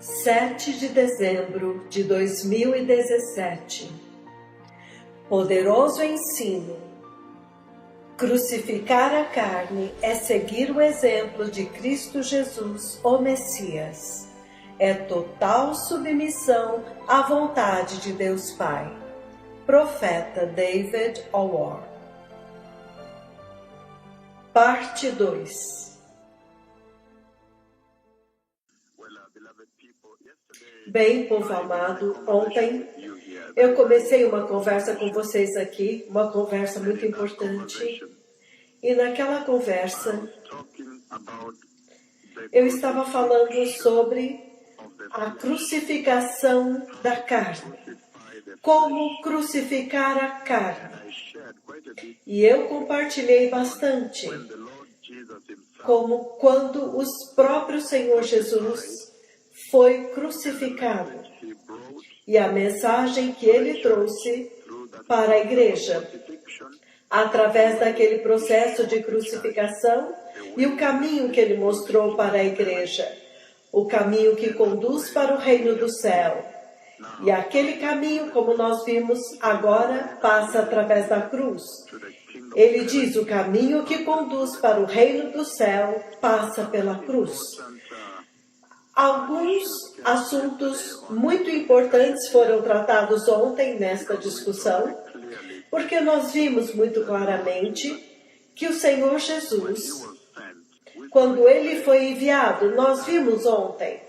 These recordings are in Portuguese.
7 de dezembro de 2017. Poderoso ensino. Crucificar a carne é seguir o exemplo de Cristo Jesus, o Messias. É total submissão à vontade de Deus Pai. Profeta David Orr. Parte 2. Bem, povo amado, ontem eu comecei uma conversa com vocês aqui, uma conversa muito importante, e naquela conversa eu estava falando sobre a crucificação da carne, como crucificar a carne, e eu compartilhei bastante, como quando o próprio Senhor Jesus foi crucificado e a mensagem que ele trouxe para a igreja através daquele processo de crucificação e o caminho que ele mostrou para a igreja, o caminho que conduz para o reino do céu. E aquele caminho, como nós vimos agora, passa através da cruz. Ele diz: o caminho que conduz para o reino do céu passa pela cruz. Alguns assuntos muito importantes foram tratados ontem nesta discussão, porque nós vimos muito claramente que o Senhor Jesus, quando ele foi enviado, nós vimos ontem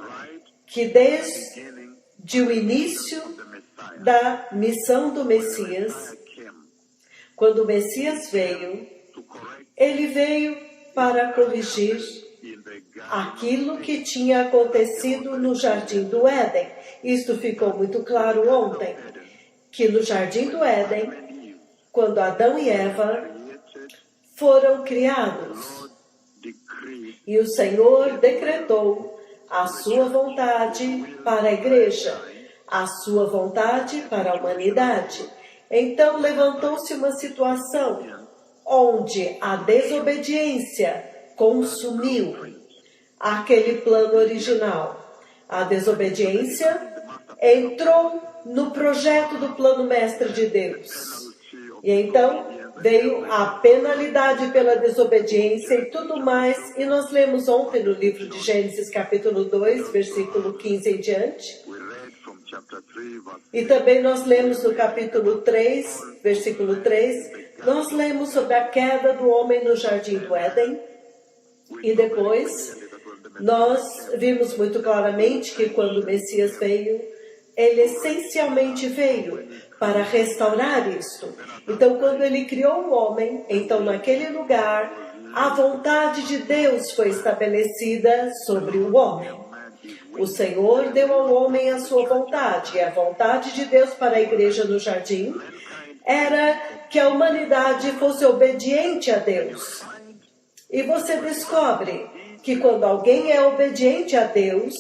que desde o início da missão do Messias, quando o Messias veio, ele veio para corrigir aquilo que tinha acontecido no Jardim do Éden. Isto ficou muito claro ontem, que no Jardim do Éden, quando Adão e Eva foram criados, e o Senhor decretou a sua vontade para a igreja, a sua vontade para a humanidade. Então levantou-se uma situação onde a desobediência consumiu aquele plano original. A desobediência entrou no projeto do plano mestre de Deus. E então veio a penalidade pela desobediência e tudo mais. E nós lemos ontem no livro de Gênesis capítulo 2, versículo 15 em diante. E também nós lemos no capítulo 3, versículo 3, nós lemos sobre a queda do homem no Jardim do Éden. E depois nós vimos muito claramente que quando o Messias veio, ele essencialmente veio para restaurar isto. Então, quando ele criou o homem, então naquele lugar, a vontade de Deus foi estabelecida sobre o homem. O Senhor deu ao homem a sua vontade, e a vontade de Deus para a igreja no jardim era que a humanidade fosse obediente a Deus. E você descobre que quando alguém é obediente a Deus,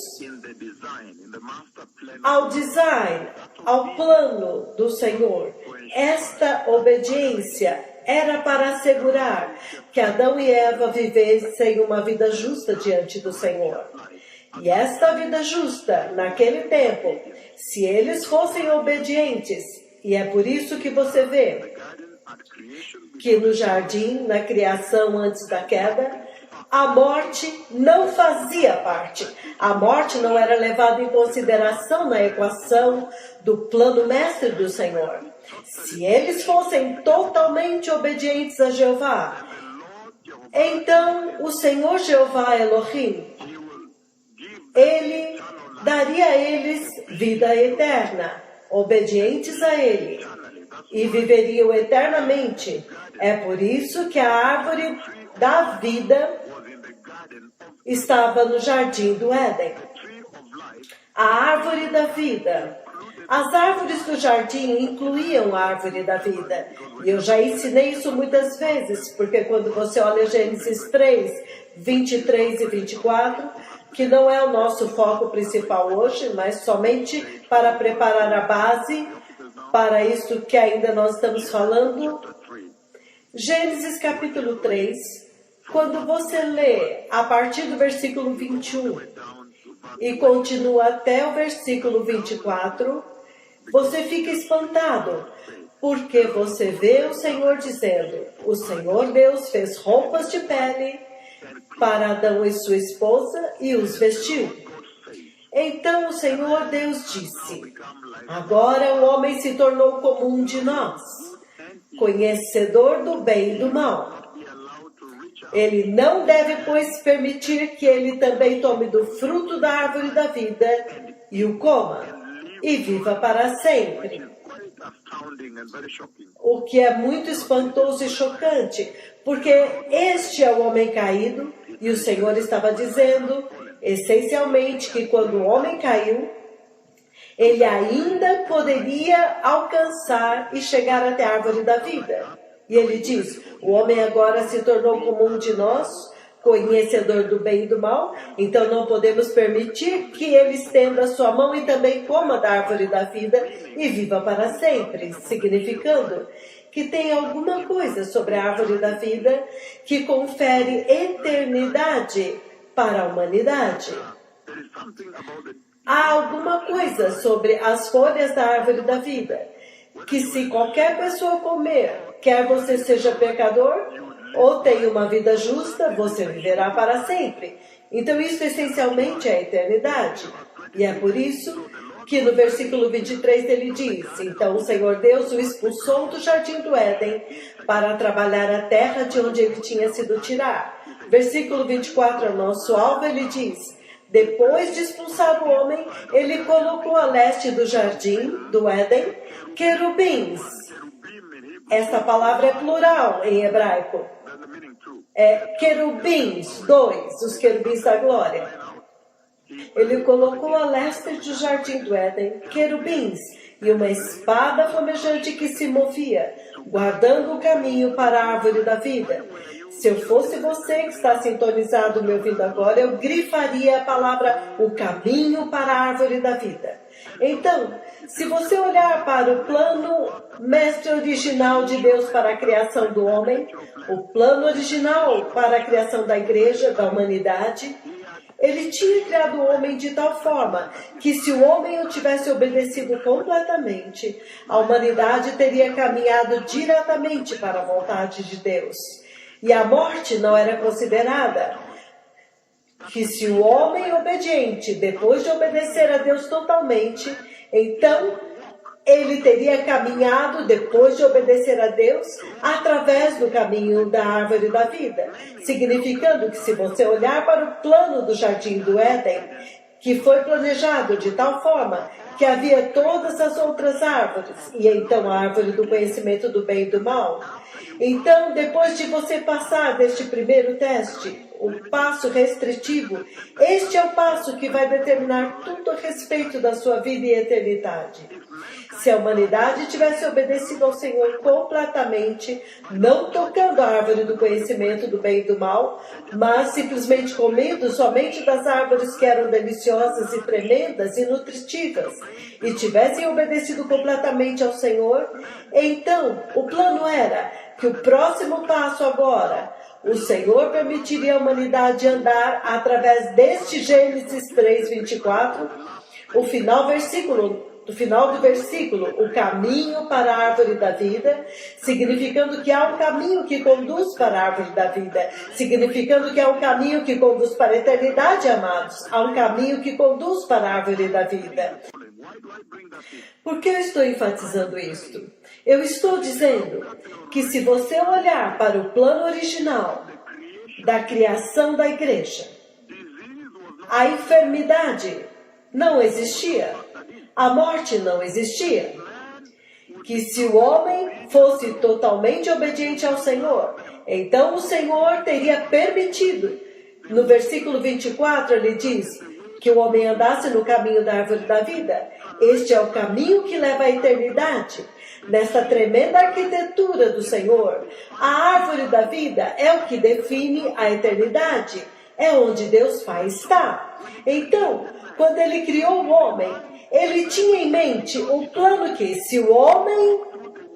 ao design, ao plano do Senhor, esta obediência era para assegurar que Adão e Eva vivessem uma vida justa diante do Senhor. E esta vida justa, naquele tempo, se eles fossem obedientes, e é por isso que você vê que no jardim, na criação antes da queda, a morte não fazia parte. A morte não era levada em consideração na equação do plano mestre do Senhor. Se eles fossem totalmente obedientes a Jeová, então o Senhor Jeová Elohim, ele daria a eles vida eterna, obedientes a ele, e viveriam eternamente. É por isso que a árvore da vida estava no Jardim do Éden. A árvore da vida. As árvores do jardim incluíam a árvore da vida. E eu já ensinei isso muitas vezes, porque quando você olha Gênesis 3, 23 e 24, que não é o nosso foco principal hoje, mas somente para preparar a base para isso que ainda nós estamos falando. Gênesis capítulo 3, quando você lê a partir do versículo 21, e continua até o versículo 24, você fica espantado, porque você vê o Senhor dizendo: o Senhor Deus fez roupas de pele para Adão e sua esposa e os vestiu. Então o Senhor Deus disse: agora o homem se tornou como um de nós, conhecedor do bem e do mal. Ele não deve, pois, permitir que ele também tome do fruto da árvore da vida e o coma, e viva para sempre. O que é muito espantoso e chocante, porque este é o homem caído, e o Senhor estava dizendo, essencialmente, que quando o homem caiu, ele ainda poderia alcançar e chegar até a árvore da vida. E ele diz: o homem agora se tornou como um de nós, conhecedor do bem e do mal, então não podemos permitir que ele estenda a sua mão e também coma da árvore da vida e viva para sempre, significando que tem alguma coisa sobre a árvore da vida que confere eternidade para a humanidade. Há alguma coisa sobre as folhas da árvore da vida que, se qualquer pessoa comer, quer você seja pecador ou tenha uma vida justa, você viverá para sempre. Então isso essencialmente é a eternidade. E é por isso que no versículo 23 ele diz: então o Senhor Deus o expulsou do jardim do Éden para trabalhar a terra de onde ele tinha sido tirado. Versículo 24 é o nosso alvo, ele diz: depois de expulsar o homem, ele colocou a leste do jardim do Éden querubins. Esta palavra é plural em hebraico. É querubins, dois, os querubins da glória. Ele colocou a leste do jardim do Éden querubins e uma espada flamejante que se movia, guardando o caminho para a árvore da vida. Se eu fosse você que está sintonizado me ouvindo agora, eu grifaria a palavra o caminho para a árvore da vida. Então, se você olhar para o plano mestre original de Deus para a criação do homem, o plano original para a criação da igreja, da humanidade, ele tinha criado o homem de tal forma que, se o homem o tivesse obedecido completamente, a humanidade teria caminhado diretamente para a vontade de Deus. E a morte não era considerada. Que se o homem obediente, depois de obedecer a Deus totalmente, então ele teria caminhado, depois de obedecer a Deus, através do caminho da árvore da vida. Significando que, se você olhar para o plano do jardim do Éden, que foi planejado de tal forma que havia todas as outras árvores, e então a árvore do conhecimento do bem e do mal. Então, depois de você passar deste primeiro teste, o passo restritivo, este é o passo que vai determinar tudo a respeito da sua vida e eternidade. Se a humanidade tivesse obedecido ao Senhor completamente, não tocando a árvore do conhecimento do bem e do mal, mas simplesmente comendo somente das árvores que eram deliciosas e tremendas e nutritivas, e tivessem obedecido completamente ao Senhor, então o plano era que o próximo passo agora, o Senhor permitiria a humanidade andar através deste Gênesis 3:24, o final do versículo, o caminho para a árvore da vida, significando que há um caminho que conduz para a árvore da vida, significando que há um caminho que conduz para a eternidade, amados, há um caminho que conduz para a árvore da vida. Por que eu estou enfatizando isto? Eu estou dizendo que, se você olhar para o plano original da criação da igreja, a enfermidade não existia, a morte não existia. Que, se o homem fosse totalmente obediente ao Senhor, então o Senhor teria permitido. No versículo 24 ele diz que o homem andasse no caminho da árvore da vida. Este é o caminho que leva à eternidade. Nesta tremenda arquitetura do Senhor, a árvore da vida é o que define a eternidade. É onde Deus Pai está. Então, quando ele criou o homem, ele tinha em mente o plano que, se o homem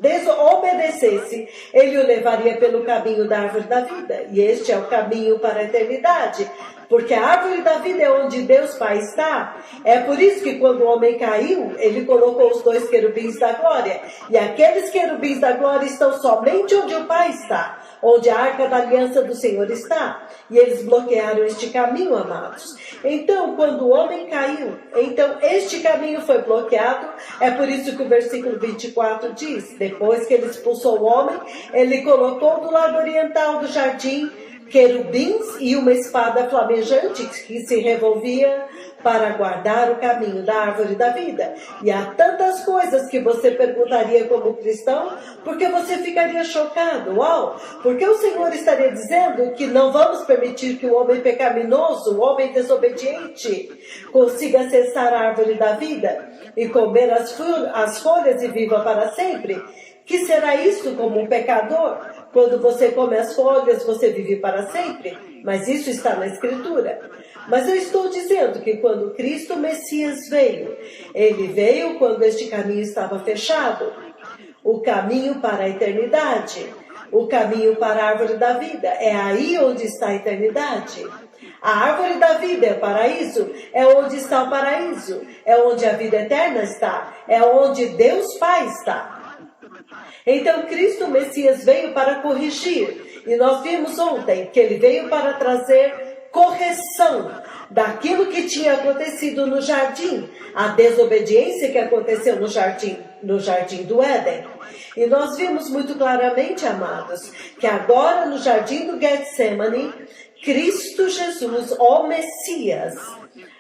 desobedecesse, ele o levaria pelo caminho da árvore da vida. E este é o caminho para a eternidade. Porque a árvore da vida é onde Deus Pai está. É por isso que quando o homem caiu, ele colocou os 2 querubins da glória. E aqueles querubins da glória estão somente onde o Pai está. Onde a arca da aliança do Senhor está. E eles bloquearam este caminho, amados. Então, quando o homem caiu, então este caminho foi bloqueado. É por isso que o versículo 24 diz: depois que ele expulsou o homem, ele colocou do lado oriental do jardim querubins e uma espada flamejante que se revolvia para guardar o caminho da árvore da vida. E há tantas coisas que você perguntaria como cristão, porque você ficaria chocado. Uau! Porque o Senhor estaria dizendo que não vamos permitir que o homem pecaminoso, o homem desobediente, consiga acessar a árvore da vida e comer as folhas e viva para sempre? Que será isso como um pecador? Quando você come as folhas, você vive para sempre? Mas isso está na Escritura. Mas eu estou dizendo que quando Cristo Messias veio, ele veio quando este caminho estava fechado. O caminho para a eternidade. O caminho para a árvore da vida. É aí onde está a eternidade. A árvore da vida é o paraíso. É onde está o paraíso. É onde a vida eterna está. É onde Deus Pai está. Então Cristo Messias veio para corrigir. E nós vimos ontem que ele veio para trazer correção daquilo que tinha acontecido no jardim, a desobediência que aconteceu no jardim do Éden. E nós vimos muito claramente, amados, que agora no jardim do Getsemane, Cristo Jesus, o Messias,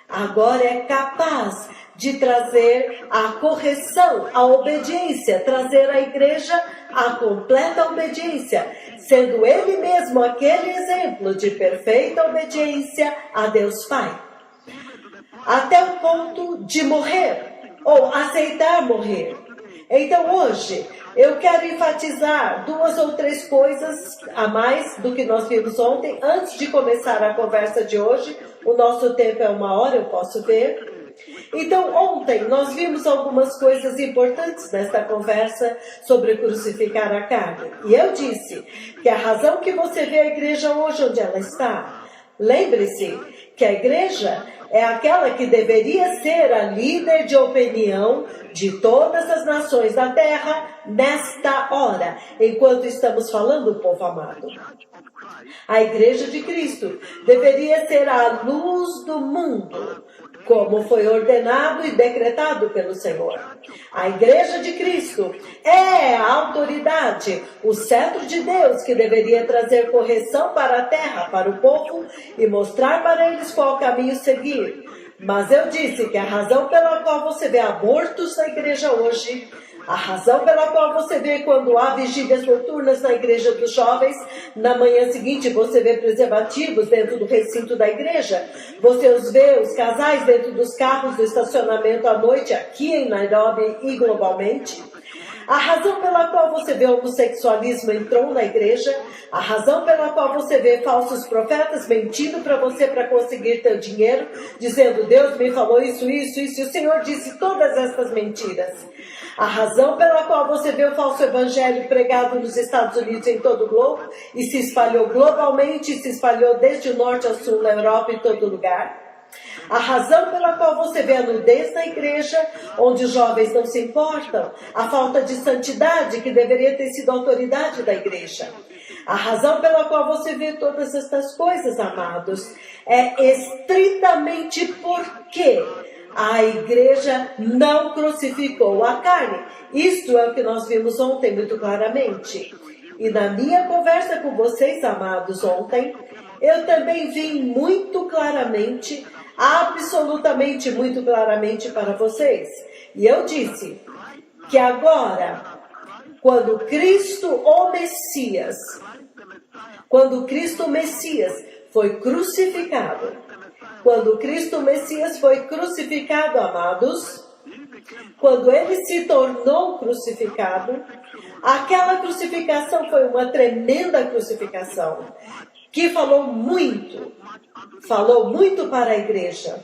agora é capaz de trazer a correção, a obediência, trazer à igreja a completa obediência, sendo ele mesmo aquele exemplo de perfeita obediência a Deus Pai. Até o ponto de morrer, ou aceitar morrer. Então hoje, eu quero enfatizar 2 ou 3 coisas a mais do que nós vimos ontem, antes de começar a conversa de hoje. O nosso tempo é 1 hora, eu posso ver. Então, ontem nós vimos algumas coisas importantes nesta conversa sobre crucificar a carne. E eu disse que a razão que você vê a igreja hoje onde ela está, lembre-se que a igreja é aquela que deveria ser a líder de opinião de todas as nações da terra nesta hora, enquanto estamos falando, povo amado. A igreja de Cristo deveria ser a luz do mundo, como foi ordenado e decretado pelo Senhor. A igreja de Cristo é a autoridade, o cetro de Deus que deveria trazer correção para a terra, para o povo e mostrar para eles qual caminho seguir. Mas eu disse que a razão pela qual você vê abortos na igreja hoje, a razão pela qual você vê quando há vigílias noturnas na igreja dos jovens, na manhã seguinte você vê preservativos dentro do recinto da igreja, você os vê, os casais dentro dos carros do estacionamento à noite aqui em Nairobi e globalmente. A razão pela qual você vê o homossexualismo entrou na igreja, a razão pela qual você vê falsos profetas mentindo para você para conseguir teu dinheiro, dizendo Deus me falou isso, isso, isso, e o Senhor disse todas essas mentiras. A razão pela qual você vê o falso evangelho pregado nos Estados Unidos em todo o globo e se espalhou globalmente, se espalhou desde o norte ao sul, na Europa, em todo lugar. A razão pela qual você vê a nudez na igreja, onde os jovens não se importam, a falta de santidade que deveria ter sido a autoridade da igreja. A razão pela qual você vê todas estas coisas, amados, é estritamente porque a igreja não crucificou a carne. Isto é o que nós vimos ontem muito claramente. E na minha conversa com vocês, amados, ontem, eu também vi muito claramente, absolutamente muito claramente para vocês. E eu disse que agora, quando Cristo, o Messias, foi crucificado, quando Cristo Messias foi crucificado, amados, quando ele se tornou crucificado, aquela crucificação foi uma tremenda crucificação, que falou muito para a igreja.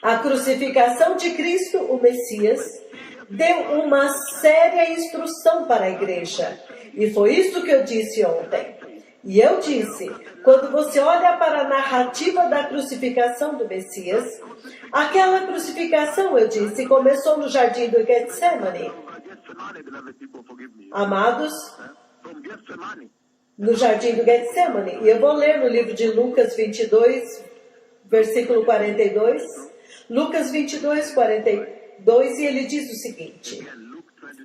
A crucificação de Cristo, o Messias, deu uma séria instrução para a igreja. E foi isso que eu disse ontem. E eu disse, quando você olha para a narrativa da crucificação do Messias, aquela crucificação, eu disse, começou no jardim do Getsemane. Amados, no jardim do Getsemane. E eu vou ler no livro de Lucas 22, versículo 42. Lucas 22, 42, e ele diz o seguinte.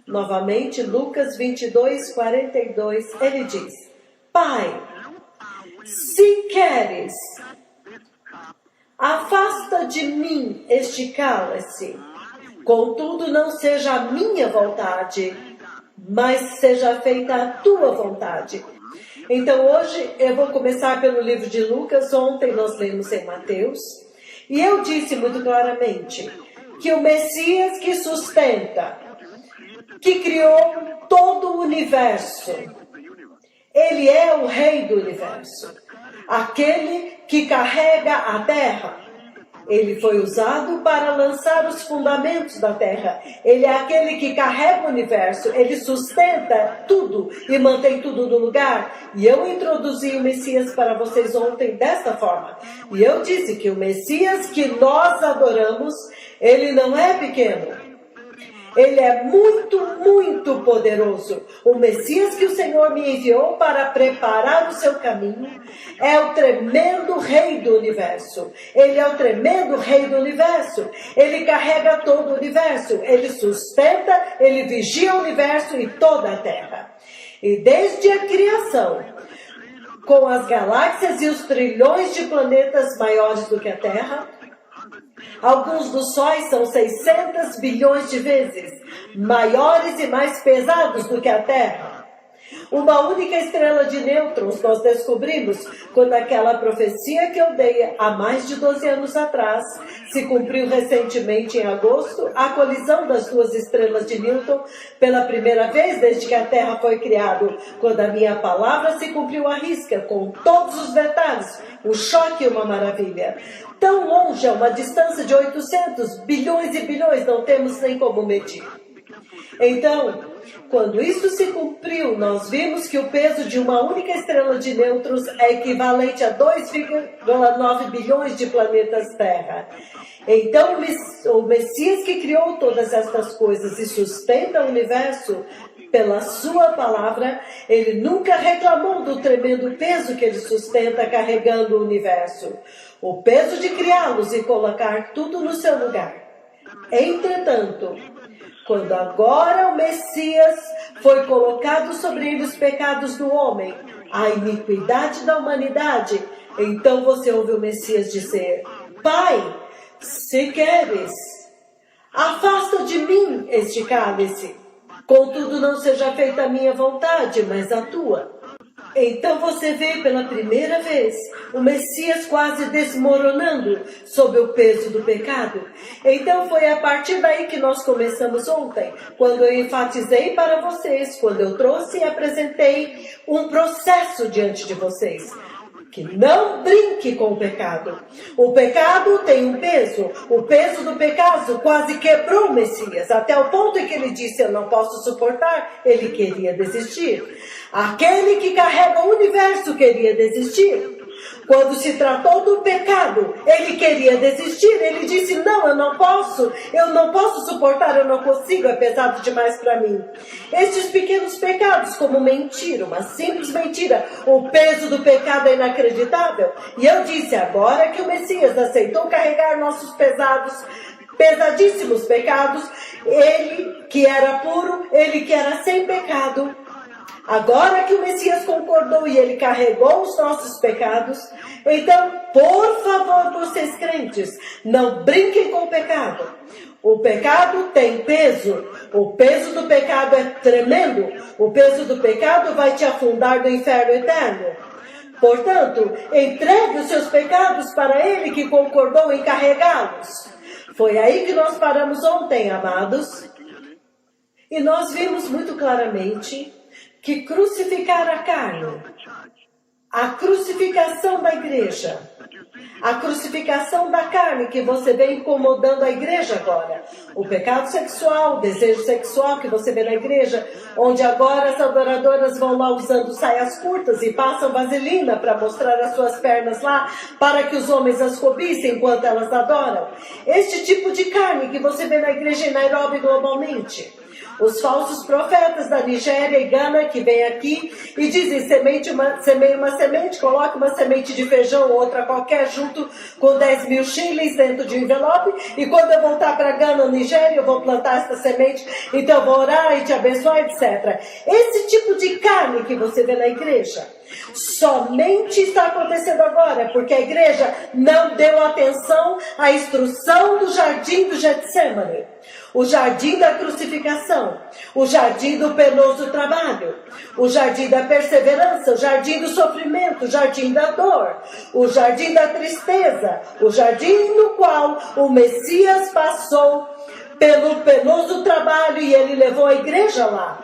Novamente, Lucas 22, 42, ele diz: Pai, se queres, afasta de mim este cálice. Contudo, não seja a minha vontade, mas seja feita a tua vontade. Então, hoje eu vou começar pelo livro de Lucas. Ontem nós lemos em Mateus. E eu disse muito claramente que o Messias que sustenta, que criou todo o universo, ele é o rei do universo. Aquele que carrega a terra. Ele foi usado para lançar os fundamentos da terra. Ele é aquele que carrega o universo. Ele sustenta tudo e mantém tudo no lugar. E eu introduzi o Messias para vocês ontem desta forma. E eu disse que o Messias que nós adoramos, ele não é pequeno. Ele é muito, muito poderoso. O Messias que o Senhor me enviou para preparar o seu caminho é o tremendo rei do universo. Ele é o tremendo rei do universo. Ele carrega todo o universo. Ele sustenta, ele vigia o universo e toda a terra. E desde a criação, com as galáxias e os trilhões de planetas maiores do que a Terra, alguns dos sóis são 600 bilhões de vezes maiores e mais pesados do que a Terra. Uma única estrela de nêutrons nós descobrimos quando aquela profecia que eu dei há mais de 12 anos atrás se cumpriu recentemente em agosto, a colisão das duas estrelas de Newton pela primeira vez desde que a Terra foi criada, quando a minha palavra se cumpriu à risca, com todos os detalhes, um choque e uma maravilha. Tão longe, a uma distância de 800 bilhões e bilhões, não temos nem como medir. Então, quando isso se cumpriu, nós vimos que o peso de uma única estrela de nêutrons é equivalente a 2,9 bilhões de planetas Terra. Então, o Messias que criou todas estas coisas e sustenta o universo pela sua palavra, ele nunca reclamou do tremendo peso que ele sustenta carregando o universo. O peso de criá-los e colocar tudo no seu lugar. Entretanto, quando agora o Messias foi colocado sobre ele os pecados do homem, a iniquidade da humanidade, então você ouve o Messias dizer: Pai, se queres, afasta de mim este cálice. Contudo, não seja feita a minha vontade, mas a tua. Então você vê pela primeira vez o Messias quase desmoronando sob o peso do pecado. Então foi a partir daí que nós começamos ontem, quando eu enfatizei para vocês, quando eu trouxe e apresentei um processo diante de vocês. Que não brinque com o pecado. O pecado tem um peso. O peso do pecado quase quebrou o Messias, até o ponto em que ele disse: eu não posso suportar. Ele queria desistir. Aquele que carrega o universo queria desistir. Quando se tratou do pecado, ele queria desistir. Ele disse: não, eu não posso suportar, eu não consigo, é pesado demais para mim. Estes pequenos pecados, como mentira, uma simples mentira, o peso do pecado é inacreditável. E eu disse: agora que o Messias aceitou carregar nossos pesadíssimos pecados, ele que era puro, ele que era sem pecado, agora que o Messias concordou e ele carregou os nossos pecados, então, por favor, vocês crentes, não brinquem com o pecado. O pecado tem peso. O peso do pecado é tremendo. O peso do pecado vai te afundar no inferno eterno. Portanto, entregue os seus pecados para ele que concordou em carregá-los. Foi aí que nós paramos ontem, amados. E nós vimos muito claramente que crucificar a carne, a crucificação da igreja, A crucificação da carne que você vê incomodando a igreja agora. O pecado sexual, o desejo sexual que você vê na igreja, onde agora as adoradoras vão lá usando saias curtas e passam vaselina para mostrar as suas pernas lá, para que os homens as cobissem enquanto elas adoram. Este tipo de carne que você vê na igreja em Nairobi globalmente. Os falsos profetas da Nigéria e Gana que vêm aqui e dizem semeie uma semente, coloque uma semente de feijão ou outra qualquer junto com 10 mil shillings dentro de um envelope e quando eu voltar para Gana ou Nigéria eu vou plantar essa semente, então eu vou orar e te abençoar, etc. Esse tipo de carne que você vê na igreja somente está acontecendo agora porque a igreja não deu atenção à instrução do jardim do Getsemane. O jardim da crucificação, o jardim do penoso trabalho, o jardim da perseverança, o jardim do sofrimento, o jardim da dor, o jardim da tristeza, o jardim no qual o Messias passou pelo penoso trabalho e ele levou a igreja lá.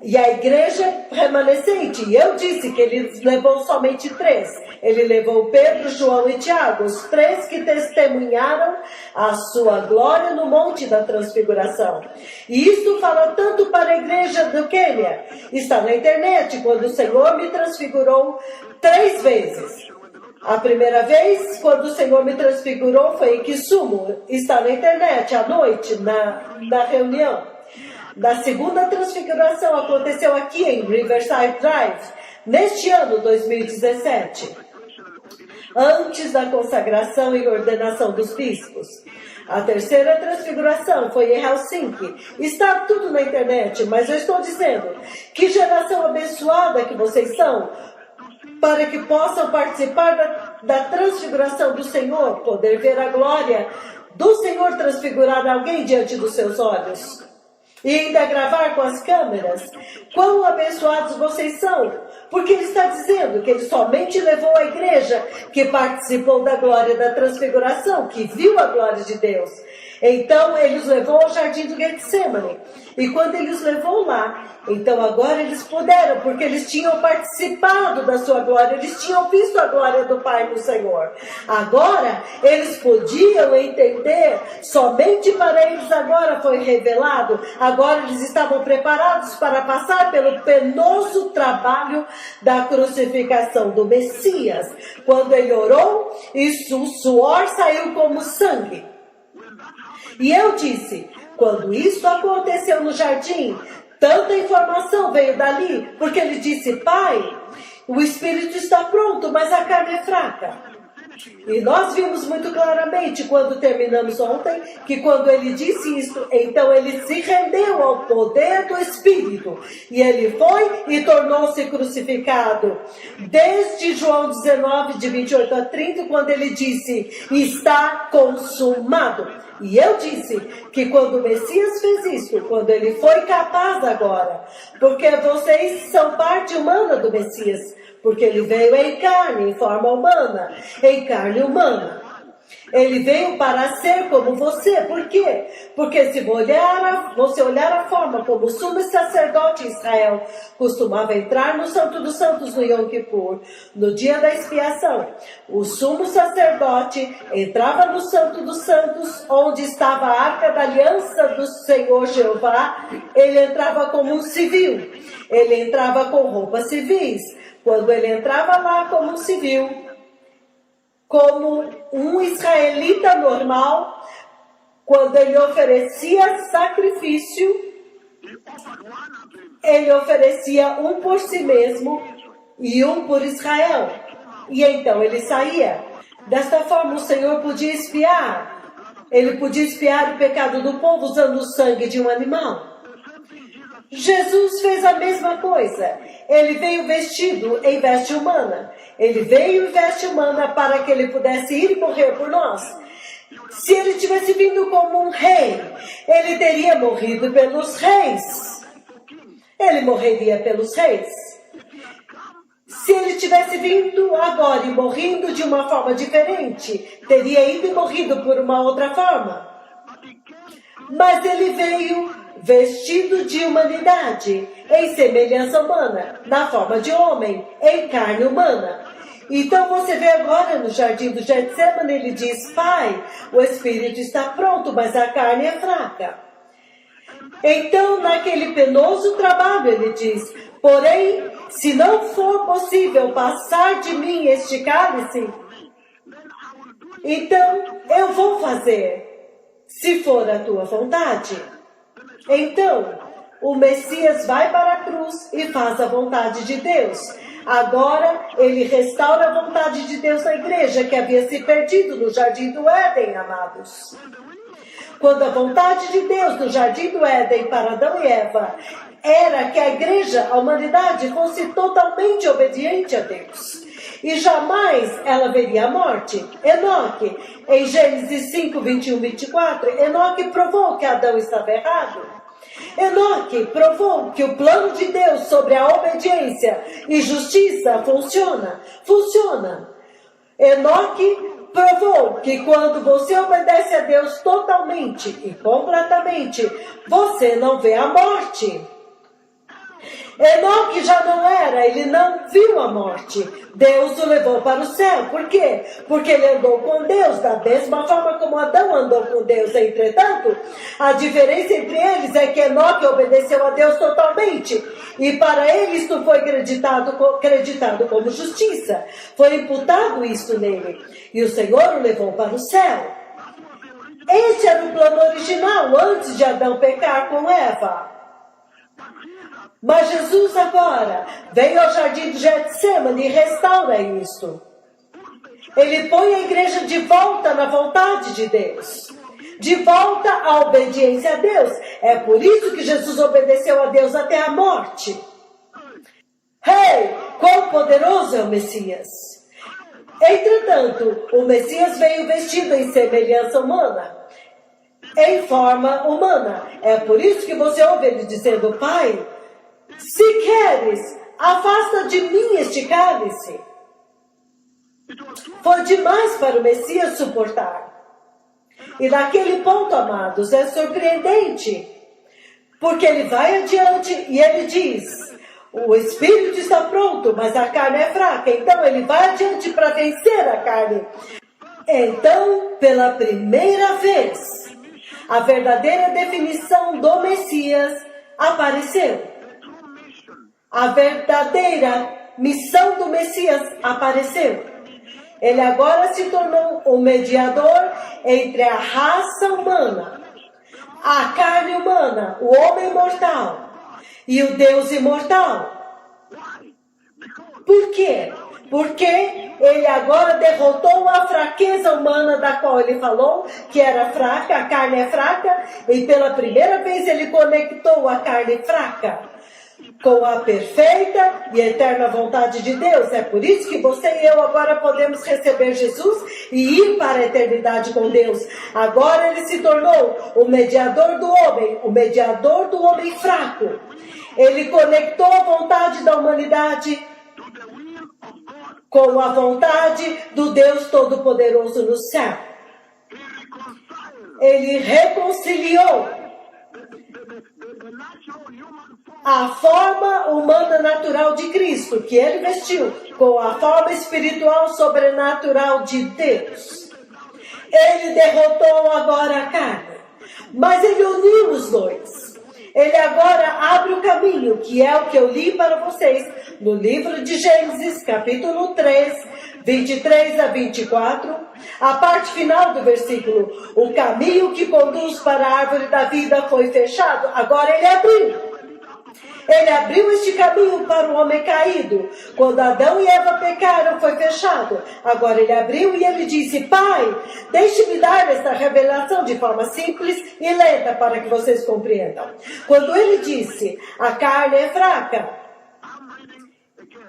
E a igreja remanescente, e eu disse que ele levou somente 3. Ele levou Pedro, João e Tiago, os 3 que testemunharam a sua glória no Monte da Transfiguração. E isso fala tanto para a igreja do Quênia. Está na internet, quando o Senhor me transfigurou 3 vezes. A primeira vez, quando o Senhor me transfigurou, foi em Kisumu. Está na internet, à noite, na reunião. Da segunda transfiguração aconteceu aqui em Riverside Drive, neste ano 2017, antes da consagração e ordenação dos bispos. A terceira transfiguração foi em Helsinki. Está tudo na internet, mas eu estou dizendo que geração abençoada que vocês são, para que possam participar da transfiguração do Senhor, poder ver a glória do Senhor transfigurar alguém diante dos seus olhos. E ainda gravar com as câmeras. Quão abençoados vocês são. Porque ele está dizendo que ele somente levou a igreja que participou da glória da transfiguração, que viu a glória de Deus. Então ele os levou ao jardim do Getsemane. E quando ele os levou lá, então agora eles puderam, porque eles tinham participado da sua glória, eles tinham visto a glória do Pai no Senhor. Agora eles podiam entender, somente para eles agora foi revelado, agora eles estavam preparados para passar pelo penoso trabalho da crucificação do Messias. Quando ele orou, o suor saiu como sangue. E eu disse, quando isso aconteceu no jardim, tanta informação veio dali, porque ele disse, Pai, o espírito está pronto, mas a carne é fraca. E nós vimos muito claramente, quando terminamos ontem, que quando ele disse isso, então ele se rendeu ao poder do Espírito. E ele foi e tornou-se crucificado. Desde João 19, de 28 a 30, quando ele disse, está consumado. E eu disse que quando o Messias fez isso, quando ele foi capaz agora, porque vocês são parte humana do Messias, porque ele veio em carne, em forma humana, em carne humana. Ele veio para ser como você. Por quê? Porque se você olhar a forma como o sumo sacerdote de Israel costumava entrar no Santo dos Santos no Yom Kippur, no dia da expiação, o sumo sacerdote entrava no Santo dos Santos, onde estava a arca da aliança do Senhor Jeová. Ele entrava como um civil, ele entrava com roupas civis. Quando ele entrava lá como um civil, como um israelita normal, quando ele oferecia sacrifício, ele oferecia um por si mesmo e um por Israel. E então ele saía. Desta forma o Senhor podia espiar. Ele podia espiar o pecado do povo usando o sangue de um animal. Jesus fez a mesma coisa. Ele veio vestido em veste humana. Ele veio em veste humana para que ele pudesse ir e morrer por nós. Se ele tivesse vindo como um rei, ele teria morrido pelos reis. Ele morreria pelos reis. Se ele tivesse vindo agora e morrendo de uma forma diferente, teria ido e morrido por uma outra forma. Mas ele veio vestido de humanidade, em semelhança humana, na forma de homem, em carne humana. Então você vê agora no jardim do Getsemane, ele diz: Pai, o espírito está pronto, mas a carne é fraca. Então, naquele penoso trabalho, ele diz: porém, se não for possível passar de mim este cálice, então eu vou fazer, se for a tua vontade. Então, o Messias vai para a cruz e faz a vontade de Deus. Agora, ele restaura a vontade de Deus na igreja, que havia se perdido no jardim do Éden, amados. Quando a vontade de Deus no jardim do Éden para Adão e Eva era que a igreja, a humanidade, fosse totalmente obediente a Deus. E jamais ela veria a morte. Enoque, em Gênesis 5, 21, 24, Enoque provou que Adão estava errado. Enoque provou que o plano de Deus sobre a obediência e justiça funciona. Enoque provou que quando você obedece a Deus totalmente e completamente, você não vê a morte. Enoque já não era, ele não viu a morte. Deus o levou para o céu. Por quê? Porque ele andou com Deus da mesma forma como Adão andou com Deus. Entretanto, a diferença entre eles é que Enoque obedeceu a Deus totalmente. E para ele isto foi acreditado como justiça. Foi imputado isso nele. E o Senhor o levou para o céu. Este era o plano original antes de Adão pecar com Eva. Mas Jesus agora veio ao jardim do Getsemane e restaura isso. Ele põe a igreja de volta na vontade de Deus. De volta à obediência a Deus. É por isso que Jesus obedeceu a Deus até a morte. Quão poderoso é o Messias! Entretanto, o Messias veio vestido em semelhança humana. Em forma humana. É por isso que você ouve ele dizendo: Pai, se queres, afasta de mim este cálice. Foi demais para o Messias suportar. E naquele ponto, amados, é surpreendente. Porque ele vai adiante e ele diz: o espírito está pronto, mas a carne é fraca. Então ele vai adiante para vencer a carne. Então, pela primeira vez, a verdadeira definição do Messias apareceu. A verdadeira missão do Messias apareceu. Ele agora se tornou o mediador entre a raça humana, a carne humana, o homem mortal e o Deus imortal. Por quê? Porque ele agora derrotou a fraqueza humana da qual ele falou, que era fraca, a carne é fraca, e pela primeira vez ele conectou a carne fraca com a perfeita e eterna vontade de Deus. É por isso que você e eu agora podemos receber Jesus e ir para a eternidade com Deus. Agora ele se tornou o mediador do homem fraco. Ele conectou a vontade da humanidade com a vontade do Deus Todo-Poderoso no céu. Ele reconciliou a forma humana natural de Cristo, que ele vestiu, com a forma espiritual sobrenatural de Deus. Ele derrotou agora a carne, mas ele uniu os dois. Ele agora abre o caminho, que é o que eu li para vocês no livro de Gênesis, capítulo 3, 23 a 24, a parte final do versículo: o caminho que conduz para a árvore da vida foi fechado, agora ele abriu. Ele abriu este caminho para o homem caído. Quando Adão e Eva pecaram, foi fechado. Agora ele abriu e ele disse: Pai, deixe-me dar esta revelação de forma simples e lenta para que vocês compreendam. Quando ele disse: a carne é fraca,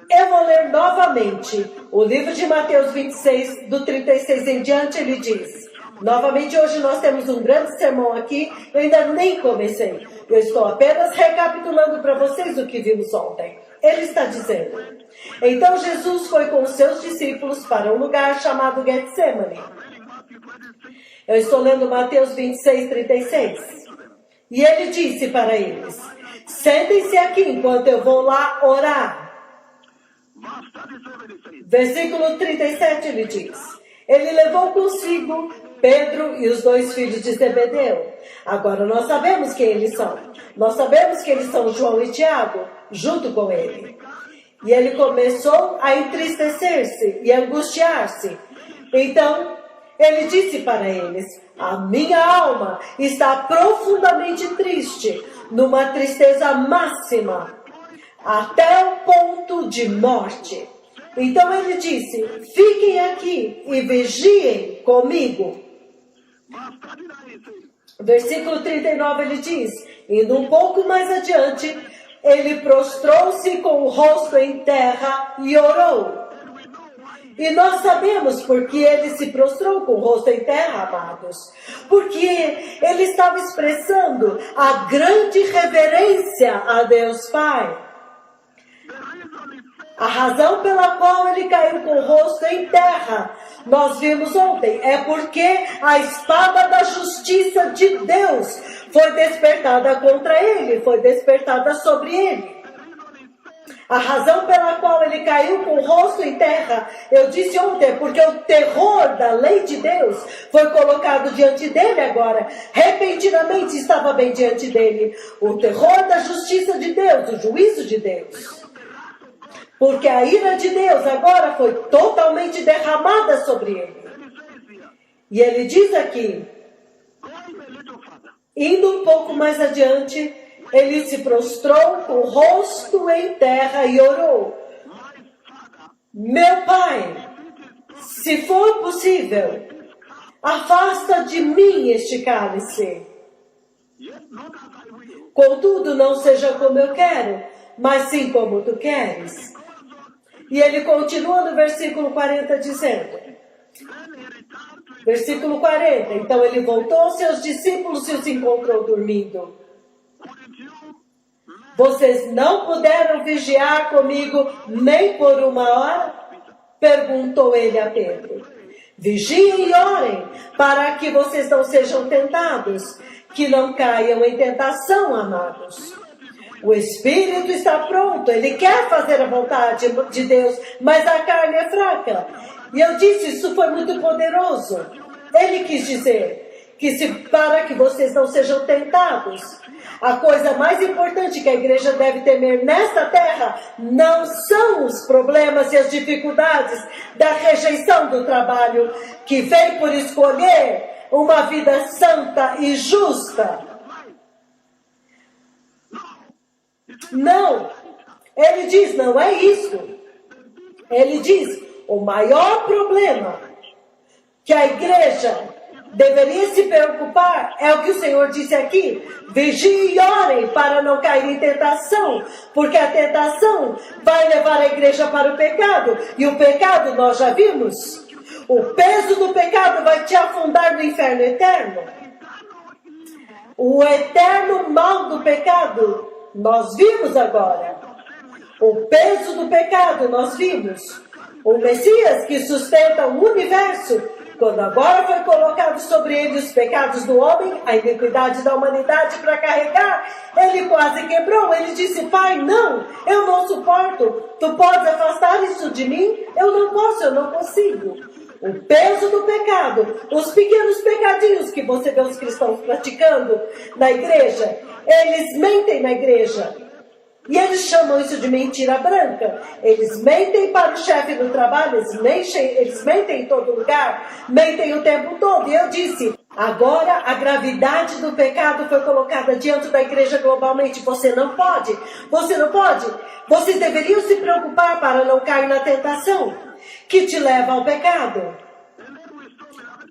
eu vou ler novamente o livro de Mateus 26, do 36 em diante. Ele diz, novamente, hoje nós temos um grande sermão aqui, eu ainda nem comecei. Eu estou apenas recapitulando para vocês o que vimos ontem. Ele está dizendo: então Jesus foi com os seus discípulos para um lugar chamado Getsemane. Eu estou lendo Mateus 26, 36. E ele disse para eles: sentem-se aqui enquanto eu vou lá orar. Versículo 37 ele diz: ele levou consigo Pedro e os 2 filhos de Zebedeu. Agora nós sabemos quem eles são. Nós sabemos que eles são João e Tiago, junto com ele. E ele começou a entristecer-se e angustiar-se. Então, ele disse para eles: a minha alma está profundamente triste, numa tristeza máxima, até o ponto de morte. Então ele disse: fiquem aqui e vigiem comigo. Versículo 39 ele diz: indo um pouco mais adiante, ele prostrou-se com o rosto em terra e orou. E nós sabemos porque ele se prostrou com o rosto em terra, amados. Porque ele estava expressando a grande reverência a Deus Pai. A razão pela qual ele caiu com o rosto em terra, nós vimos ontem, é porque a espada da justiça de Deus foi despertada contra ele, foi despertada sobre ele. A razão pela qual ele caiu com o rosto em terra, eu disse ontem, porque o terror da lei de Deus foi colocado diante dele agora. Repentinamente estava bem diante dele o terror da justiça de Deus, o juízo de Deus. Porque a ira de Deus agora foi totalmente derramada sobre ele. E ele diz aqui, indo um pouco mais adiante, ele se prostrou com o rosto em terra e orou: meu Pai, se for possível, afasta de mim este cálice. Contudo, não seja como eu quero, mas sim como tu queres. E ele continua no versículo 40 dizendo, versículo 40, então ele voltou aos seus discípulos e os encontrou dormindo. Vocês não puderam vigiar comigo nem por 1 hora? Perguntou ele a Pedro. Vigiem e orem, para que vocês não sejam tentados, que não caiam em tentação, amados. O Espírito está pronto, ele quer fazer a vontade de Deus, mas a carne é fraca. E eu disse, isso foi muito poderoso. Ele quis dizer que para que vocês não sejam tentados, a coisa mais importante que a igreja deve temer nesta terra não são os problemas e as dificuldades da rejeição do trabalho, que vem por escolher uma vida santa e justa. Não, ele diz, não é isso. Ele diz, o maior problema que a igreja deveria se preocupar é o que o Senhor disse aqui: vigiem e orem para não cair em tentação, porque a tentação vai levar a igreja para o pecado, e o pecado nós já vimos, o peso do pecado vai te afundar no inferno eterno. O eterno mal do pecado nós vimos agora. O peso do pecado nós vimos. O Messias que sustenta o universo, quando agora foi colocado sobre ele os pecados do homem, a iniquidade da humanidade para carregar, ele quase quebrou. Ele disse: Pai, não, eu não suporto. Tu podes afastar isso de mim? Eu não posso, eu não consigo. O peso do pecado, os pequenos pecadinhos que você vê os cristãos praticando na igreja, eles mentem na igreja. E eles chamam isso de mentira branca. Eles mentem para o chefe do trabalho, eles mentem em todo lugar, mentem o tempo todo. E eu disse, agora a gravidade do pecado foi colocada diante da igreja globalmente. Você não pode. Vocês deveriam se preocupar para não cair na tentação que te leva ao pecado.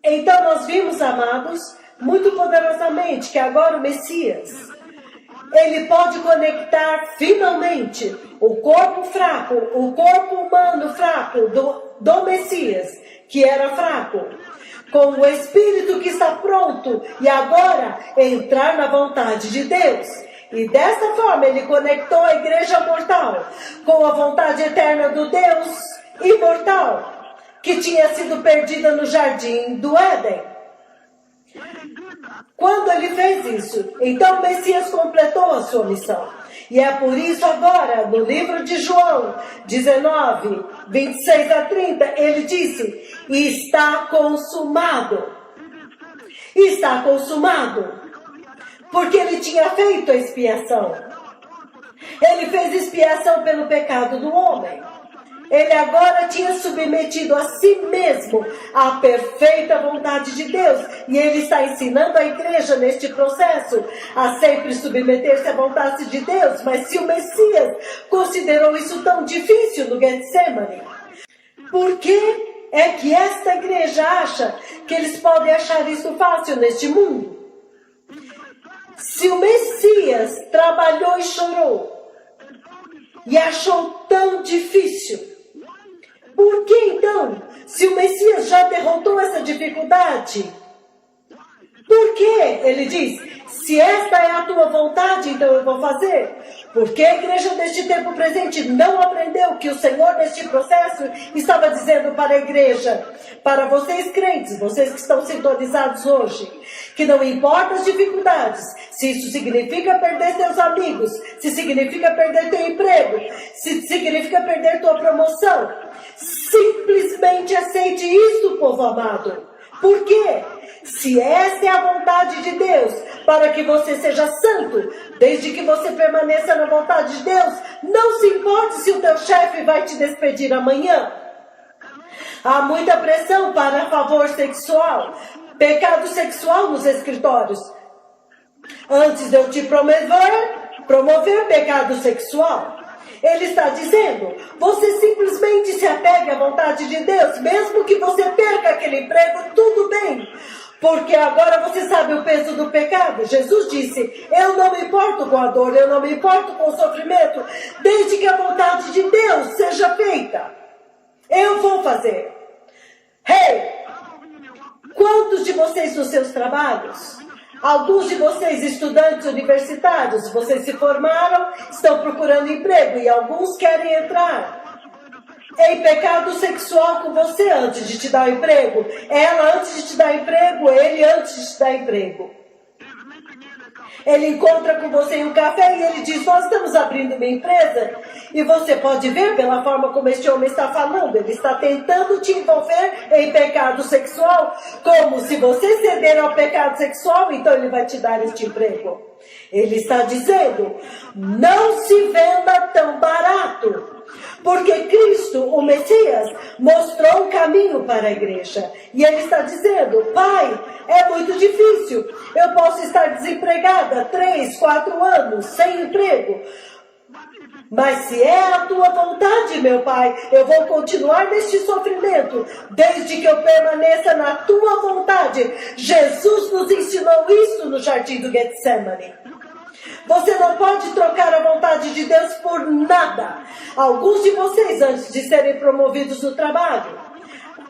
Então nós vimos, amados, muito poderosamente que agora o Messias, ele pode conectar finalmente o corpo fraco, o corpo humano fraco do Messias, que era fraco, com o Espírito que está pronto e agora entrar na vontade de Deus. E dessa forma ele conectou a igreja mortal com a vontade eterna do Deus imortal, que tinha sido perdida no jardim do Éden. Quando ele fez isso, então o Messias completou a sua missão. E é por isso agora, no livro de João 19, 26 a 30, ele disse, está consumado. Está consumado. Porque ele tinha feito a expiação. Ele fez expiação pelo pecado do homem. Ele agora tinha submetido a si mesmo à perfeita vontade de Deus. E ele está ensinando a igreja neste processo a sempre submeter-se à vontade de Deus. Mas se o Messias considerou isso tão difícil no Getsemane, por que é que esta igreja acha que eles podem achar isso fácil neste mundo? Se o Messias trabalhou e chorou e achou tão difícil, por que então, se o Messias já derrotou essa dificuldade, por que ele diz, se esta é a tua vontade, então eu vou fazer? Porque a igreja deste tempo presente não aprendeu que o Senhor neste processo estava dizendo para a igreja, para vocês crentes, vocês que estão sintonizados hoje, que não importa as dificuldades, se isso significa perder seus amigos, se significa perder teu emprego, se significa perder tua promoção, simplesmente aceite isso, povo amado. Por quê? Se essa é a vontade de Deus, para que você seja santo, desde que você permaneça na vontade de Deus, não se importe se o teu chefe vai te despedir amanhã. Há muita pressão para favor sexual, pecado sexual nos escritórios. Antes de eu te promover pecado sexual, ele está dizendo, você simplesmente se apegue à vontade de Deus, mesmo que você perca aquele emprego, tudo bem. Porque agora você sabe o peso do pecado. Jesus disse, eu não me importo com a dor, eu não me importo com o sofrimento, desde que a vontade de Deus seja feita. Eu vou fazer. Quantos de vocês nos seus trabalhos? Alguns de vocês, estudantes universitários, vocês se formaram, estão procurando emprego e alguns querem entrar em pecado sexual com você antes de te dar emprego. Ela antes de te dar emprego, ele antes de te dar emprego. Ele encontra com você em um café e ele diz, nós estamos abrindo uma empresa. E você pode ver pela forma como este homem está falando. Ele está tentando te envolver em pecado sexual. Como se você ceder ao pecado sexual, então ele vai te dar este emprego. Ele está dizendo, não se venda tão barato. Porque Cristo, o Messias, mostrou um caminho para a igreja. E ele está dizendo, Pai, é muito difícil. Eu posso estar desempregada 3, 4 anos, sem emprego. Mas se é a tua vontade, meu Pai, eu vou continuar neste sofrimento, desde que eu permaneça na tua vontade. Jesus nos ensinou isso no jardim do Getsemane. Você não pode trocar a vontade de Deus por nada. Alguns de vocês, antes de serem promovidos no trabalho,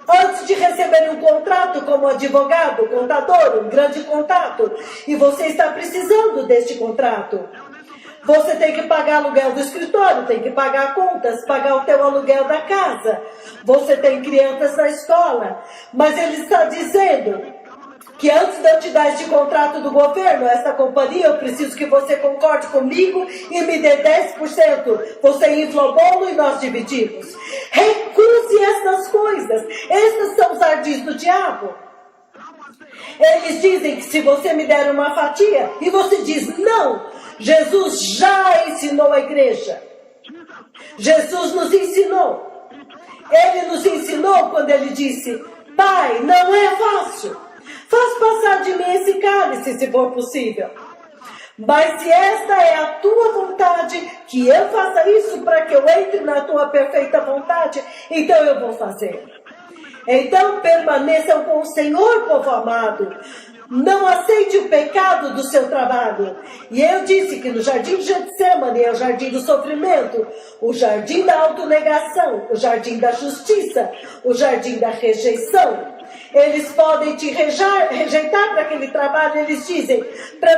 antes de receberem um contrato como advogado, contador, um grande contato, e você está precisando deste contrato, você tem que pagar aluguel do escritório, tem que pagar contas, pagar o teu aluguel da casa. Você tem crianças na escola. Mas ele está dizendo que antes de eu te dar este contrato do governo, esta companhia, eu preciso que você concorde comigo e me dê 10%. Você infla o bolo e nós dividimos. Recuse estas coisas. Estas são os ardis do diabo. Eles dizem que se você me der uma fatia, e você diz não, Jesus já ensinou a igreja. Jesus nos ensinou. Ele nos ensinou quando ele disse, Pai, não é fácil. Faz passar de mim esse cálice, se for possível. Mas se esta é a tua vontade, que eu faça isso para que eu entre na tua perfeita vontade, então eu vou fazer. Então permaneçam com o Senhor, povo amado. Não aceite o pecado do seu trabalho. E eu disse que no jardim de Getsemane é o jardim do sofrimento, o jardim da autonegação, o jardim da justiça, o jardim da rejeição. Eles podem te rejeitar para aquele trabalho. Eles dizem,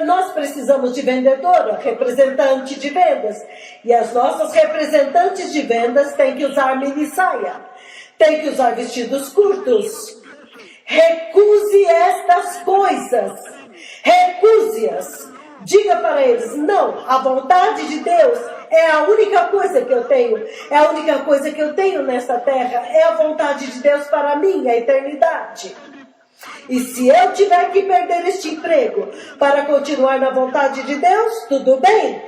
nós precisamos de vendedora, representante de vendas. E as nossas representantes de vendas têm que usar mini saia, têm que usar vestidos curtos. Recuse estas coisas. Recuse-as. Diga para eles, não, a vontade de Deus é a única coisa que eu tenho. É a única coisa que eu tenho nesta terra. É a vontade de Deus para mim, a eternidade. E se eu tiver que perder este emprego para continuar na vontade de Deus, tudo bem.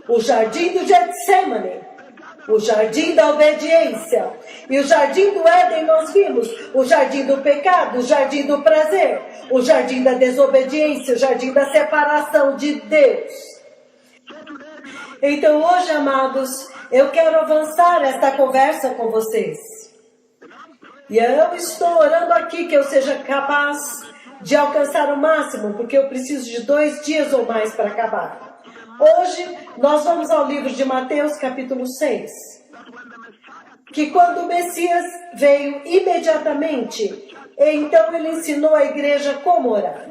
O jardim do Getsemane, o jardim da obediência e o jardim do Éden nós vimos, o jardim do pecado, o jardim do prazer, o jardim da desobediência, o jardim da separação de Deus. Então hoje, amados, eu quero avançar esta conversa com vocês. E eu estou orando aqui que eu seja capaz de alcançar o máximo, porque eu preciso de 2 dias ou mais para acabar. Hoje, nós vamos ao livro de Mateus, capítulo 6. Que quando o Messias veio imediatamente, então ele ensinou a igreja como orar.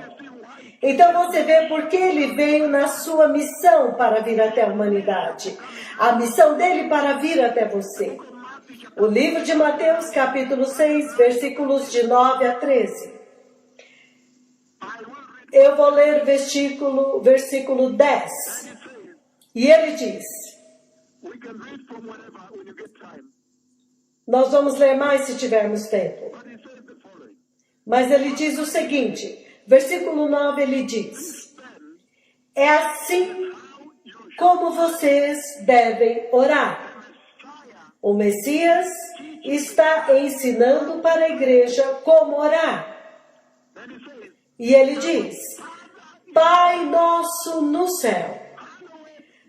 Então você vê porque ele veio na sua missão para vir até a humanidade. A missão dele para vir até você. O livro de Mateus, capítulo 6, versículos de 9 a 13. Eu vou ler versículo 10. E ele diz... Nós vamos ler mais se tivermos tempo. Mas ele diz o seguinte, versículo 9 ele diz: é assim como vocês devem orar. O Messias está ensinando para a igreja como orar. E ele diz: Pai nosso no céu,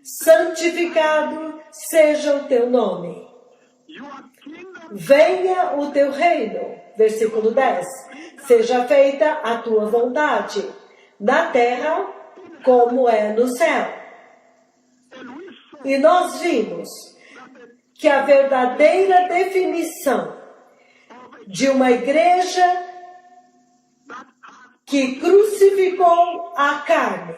santificado seja o teu nome. Venha o teu reino. Versículo 10. Seja feita a tua vontade, na terra como é no céu. E nós vimos que a verdadeira definição de uma igreja que crucificou a carne,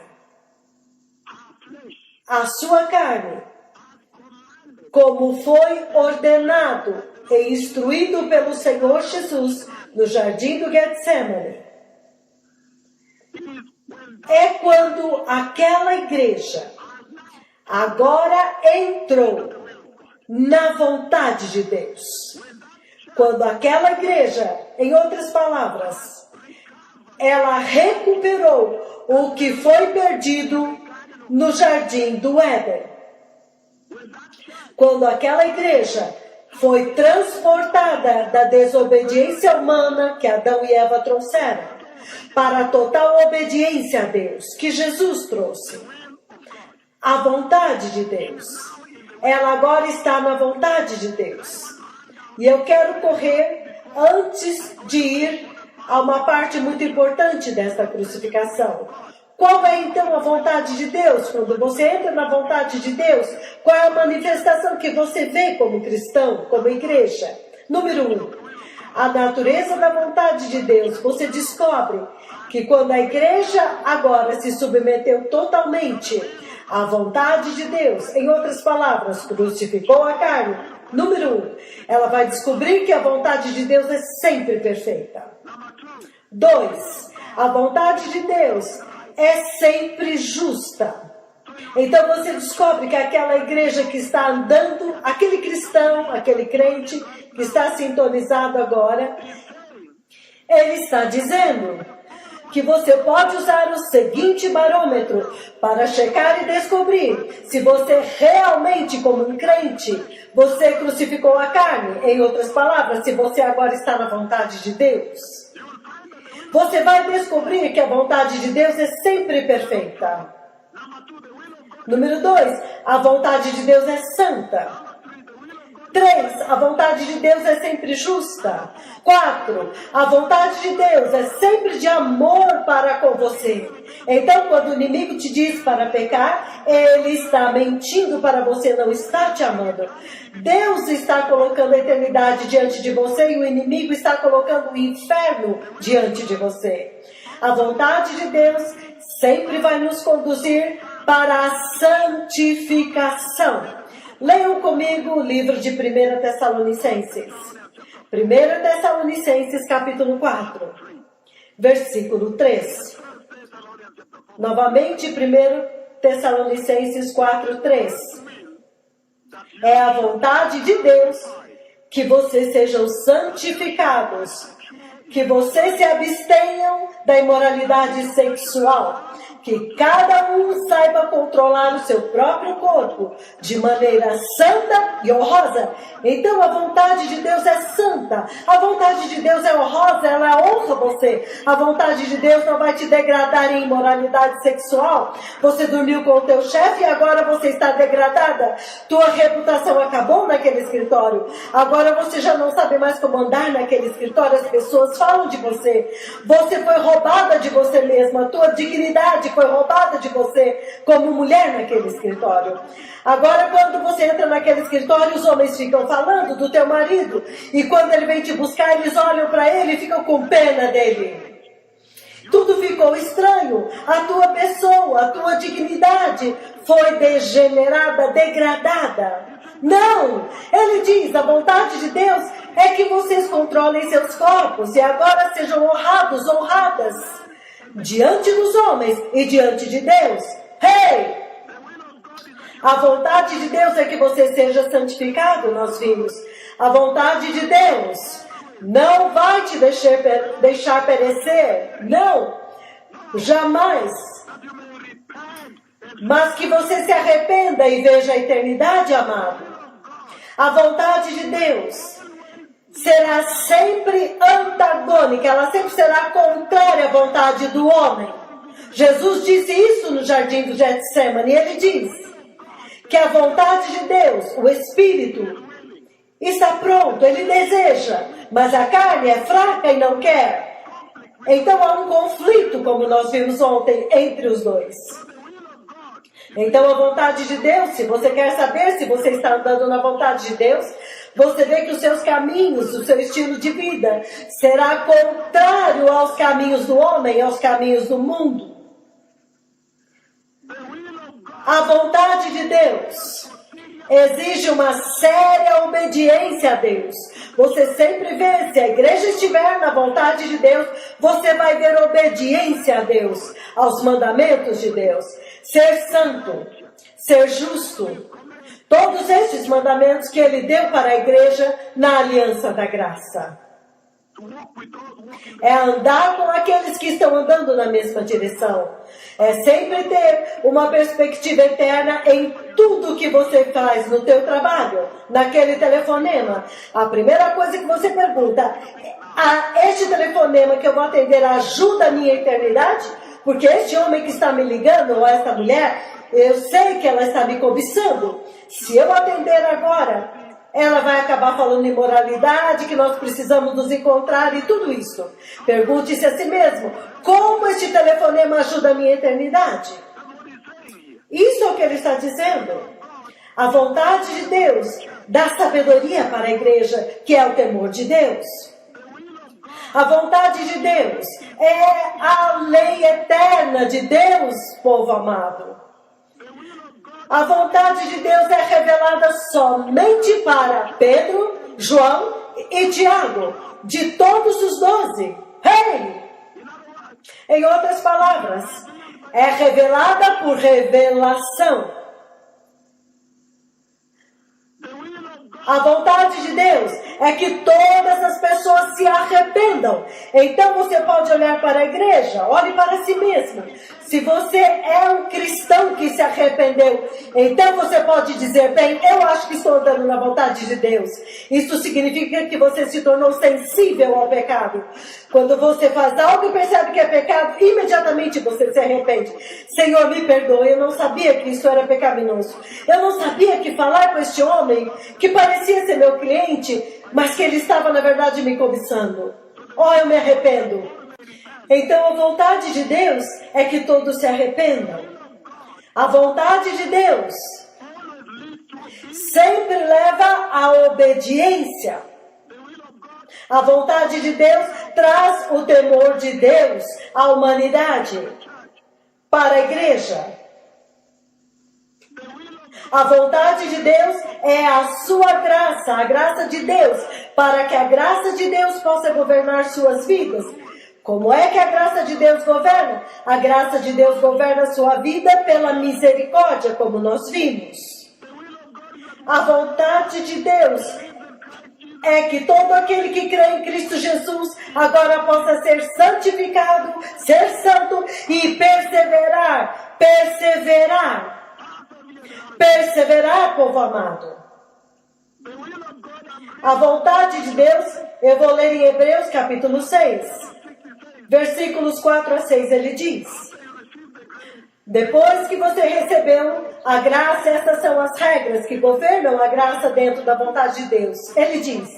a sua carne, como foi ordenado e instruído pelo Senhor Jesus no jardim do Getsemane, é quando aquela igreja agora entrou na vontade de Deus. Quando aquela igreja, em outras palavras, ela recuperou o que foi perdido no jardim do Éden. Quando aquela igreja foi transportada da desobediência humana que Adão e Eva trouxeram para a total obediência a Deus, que Jesus trouxe. A vontade de Deus. Ela agora está na vontade de Deus. E eu quero correr antes de ir a uma parte muito importante desta crucificação. Qual é então a vontade de Deus? Quando você entra na vontade de Deus, qual é a manifestação que você vê como cristão, como igreja? Número 1, a natureza da vontade de Deus. Você descobre que quando a igreja agora se submeteu totalmente à vontade de Deus, em outras palavras, crucificou a carne. Número 1, ela vai descobrir que a vontade de Deus é sempre perfeita. 2, a vontade de Deus é sempre justa. Então você descobre que aquela igreja que está andando, aquele cristão, aquele crente que está sintonizado agora, ele está dizendo que você pode usar o seguinte barômetro para checar e descobrir se você realmente, como um crente, você crucificou a carne. Em outras palavras, se você agora está na vontade de Deus. Você vai descobrir que a vontade de Deus é sempre perfeita. Número 2, a vontade de Deus é santa. 3, a vontade de Deus é sempre justa. 4, a vontade de Deus é sempre de amor para com você. Então, quando o inimigo te diz para pecar, ele está mentindo para você, não está te amando. Deus está colocando a eternidade diante de você e o inimigo está colocando o inferno diante de você. A vontade de Deus sempre vai nos conduzir para a santificação. Leiam comigo o livro de 1 Tessalonicenses. 1 Tessalonicenses, capítulo 4, versículo 3. Novamente, 1 Tessalonicenses 4:3. É a vontade de Deus que vocês sejam santificados, que vocês se abstenham da imoralidade sexual, que cada um saiba controlar o seu próprio corpo de maneira santa e honrosa. Então a vontade de Deus é santa, a vontade de Deus é honrosa, ela honra você. A vontade de Deus não vai te degradar em imoralidade sexual. Você dormiu com o teu chefe e agora você está degradada. Tua reputação acabou naquele escritório. Agora você já não sabe mais como andar naquele escritório. As pessoas falam de você. Você foi roubada de você mesma. A tua dignidade foi roubada de você como mulher naquele escritório. Agora, quando você entra naquele escritório, os homens ficam falando do teu marido. E quando ele vem te buscar, eles olham para ele e ficam com pena dele. Tudo ficou estranho. A tua pessoa, a tua dignidade foi degenerada, degradada. Não! Ele diz, a vontade de Deus é que vocês controlem seus corpos e agora sejam honrados, honradas, diante dos homens e diante de Deus. Hey! A vontade de Deus é que você seja santificado, nós vimos. A vontade de Deus não vai te deixar perecer. Não! Jamais! Mas que você se arrependa e veja a eternidade, amado. A vontade de Deus será sempre antagônica, ela sempre será contrária à vontade do homem. Jesus disse isso no jardim do Getsemane, e ele diz que a vontade de Deus, o Espírito, está pronto, ele deseja, mas a carne é fraca e não quer. Então há um conflito, como nós vimos ontem, entre os dois. Então a vontade de Deus, se você quer saber se você está andando na vontade de Deus, você vê que os seus caminhos, o seu estilo de vida será contrário aos caminhos do homem, aos caminhos do mundo. A vontade de Deus exige uma séria obediência a Deus. Você sempre vê, se a igreja estiver na vontade de Deus, você vai ver obediência a Deus, aos mandamentos de Deus. Ser santo, ser justo. Todos estes mandamentos que ele deu para a igreja na aliança da graça. É andar com aqueles que estão andando na mesma direção. É sempre ter uma perspectiva eterna em tudo que você faz no teu trabalho, naquele telefonema. A primeira coisa que você pergunta, este telefonema que eu vou atender ajuda a minha eternidade? Porque este homem que está me ligando, ou esta mulher, eu sei que ela está me cobiçando. Se eu atender agora, ela vai acabar falando imoralidade, que nós precisamos nos encontrar e tudo isso. Pergunte-se a si mesmo, como este telefonema ajuda a minha eternidade? Isso é o que ele está dizendo. A vontade de Deus dá sabedoria para a igreja, que é o temor de Deus. A vontade de Deus é a lei eterna de Deus, povo amado. A vontade de Deus é revelada somente para Pedro, João e Tiago, de todos os 12. Hey! Em outras palavras, é revelada por revelação. A vontade de Deus é que todas as pessoas se arrependam. Então você pode olhar para a igreja, olhe para si mesmo. Se você é um cristão que se arrependeu, então você pode dizer, bem, eu acho que estou andando na vontade de Deus. Isso significa que você se tornou sensível ao pecado. Quando você faz algo e percebe que é pecado, imediatamente você se arrepende. Senhor, me perdoe, eu não sabia que isso era pecaminoso. Eu não sabia que falar com este homem, que parecia ser meu cliente, mas que ele estava, na verdade, me cobiçando. Oh, eu me arrependo. Então, a vontade de Deus é que todos se arrependam. A vontade de Deus sempre leva à obediência. A vontade de Deus traz o temor de Deus à humanidade, para a igreja. A vontade de Deus é a sua graça, a graça de Deus, para que a graça de Deus possa governar suas vidas. Como é que a graça de Deus governa? A graça de Deus governa a sua vida pela misericórdia, como nós vimos. A vontade de Deus é que todo aquele que crê em Cristo Jesus agora possa ser santificado, ser santo e perseverar. Perseverar, povo amado. A vontade de Deus, eu vou ler em Hebreus capítulo 6, versículos 4 a 6, ele diz: depois que você recebeu a graça, essas são as regras que governam a graça dentro da vontade de Deus. Ele diz: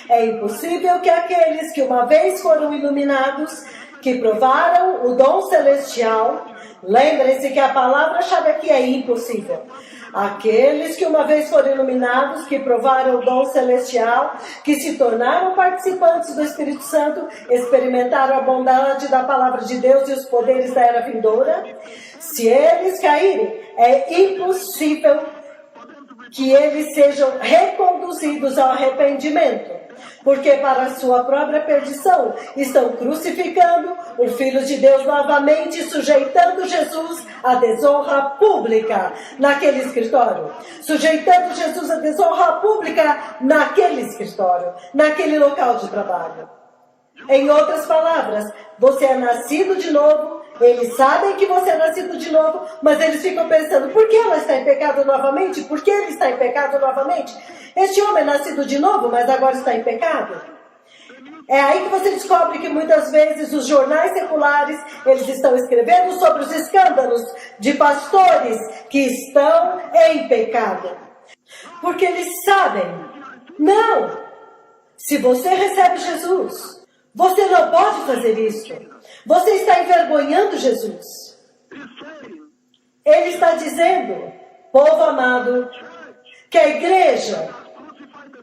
é impossível que aqueles que uma vez foram iluminados, que provaram o dom celestial, lembrem-se que a palavra-chave aqui é impossível. Aqueles que uma vez foram iluminados, que provaram o dom celestial, que se tornaram participantes do Espírito Santo, experimentaram a bondade da palavra de Deus e os poderes da era vindoura, se eles caírem, é impossível que eles sejam reconduzidos ao arrependimento, porque para a sua própria perdição estão crucificando o Filho de Deus novamente, sujeitando Jesus à desonra pública naquele escritório. Sujeitando Jesus à desonra pública naquele escritório, naquele local de trabalho. Em outras palavras, você é nascido de novo, eles sabem que você é nascido de novo, mas eles ficam pensando, por que ela está em pecado novamente? Por que ele está em pecado novamente? Este homem é nascido de novo, mas agora está em pecado. É aí que você descobre que muitas vezes os jornais seculares, eles estão escrevendo sobre os escândalos de pastores que estão em pecado. Porque eles sabem, não, se você recebe Jesus, você não pode fazer isso. Você está envergonhando Jesus. Ele está dizendo, povo amado, que a igreja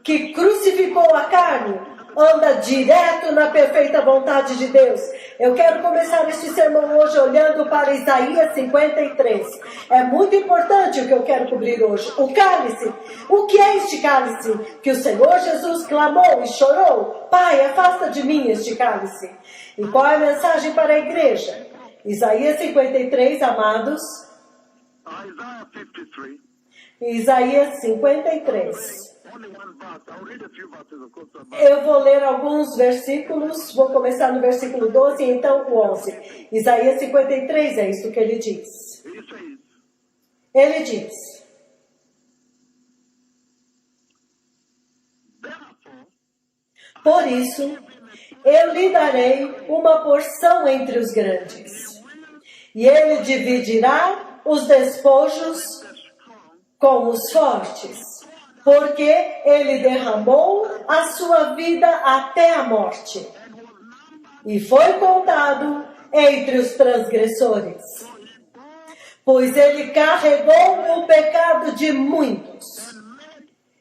que crucificou a carne anda direto na perfeita vontade de Deus. Eu quero começar este sermão hoje olhando para Isaías 53. É muito importante o que eu quero cobrir hoje. O cálice. O que é este cálice? Que o Senhor Jesus clamou e chorou. Pai, afasta de mim este cálice. E qual é a mensagem para a igreja? Isaías 53, amados. Isaías 53. Eu vou ler alguns versículos, vou começar no versículo 12 e então o 11. Isaías 53 é isso que ele diz. Ele diz: por isso, eu lhe darei uma porção entre os grandes, e ele dividirá os despojos com os fortes, porque ele derramou a sua vida até a morte, e foi contado entre os transgressores, pois ele carregou o pecado de muitos,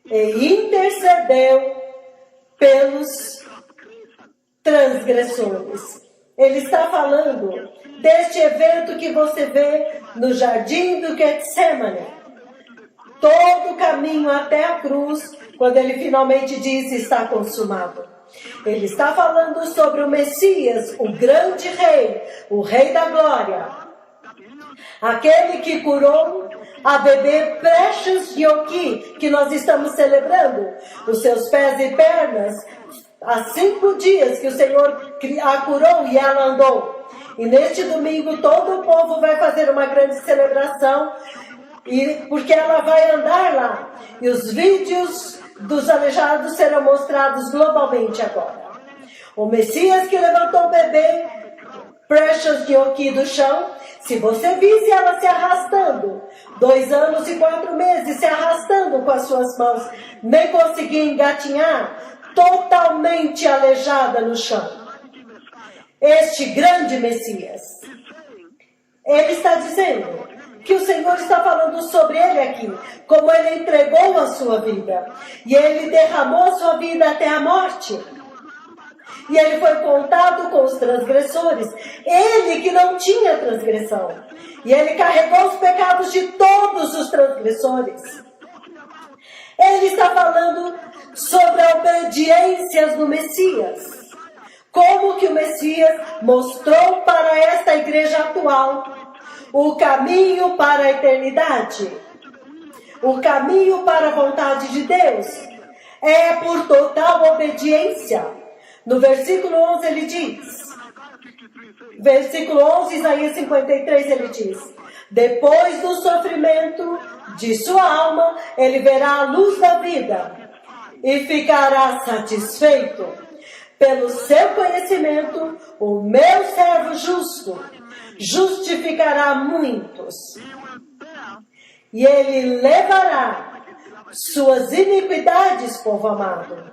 e intercedeu pelos transgressores. Ele está falando deste evento que você vê no jardim do Getsemane. Todo o caminho até a cruz, quando ele finalmente diz está consumado. Ele está falando sobre o Messias, o grande rei, o rei da glória. Aquele que curou a bebê Precious Yoki, que nós estamos celebrando, os seus pés e pernas, há 5 dias que o Senhor a curou e ela andou. E neste domingo todo o povo vai fazer uma grande celebração, porque ela vai andar lá. E os vídeos dos aleijados serão mostrados globalmente agora. O Messias que levantou o bebê Precious Yoki do chão, se você visse ela se arrastando, 2 anos e 4 meses se arrastando com as suas mãos, nem conseguia engatinhar, totalmente aleijada no chão. Este grande Messias, ele está dizendo que o Senhor está falando sobre ele aqui, como ele entregou a sua vida, e ele derramou a sua vida até a morte, e ele foi contado com os transgressores, ele que não tinha transgressão, e ele carregou os pecados de todos os transgressores. Ele está falando sobre a obediência do Messias. como que o Messias mostrou para esta igreja atual o caminho para a eternidade, o caminho para a vontade de Deus, é por total obediência. No versículo 11 ele diz, versículo 11, Isaías 53, ele diz: depois do sofrimento de sua alma, ele verá a luz da vida e ficará satisfeito. Pelo seu conhecimento, o meu servo justo justificará muitos, e ele levará suas iniquidades, povo amado.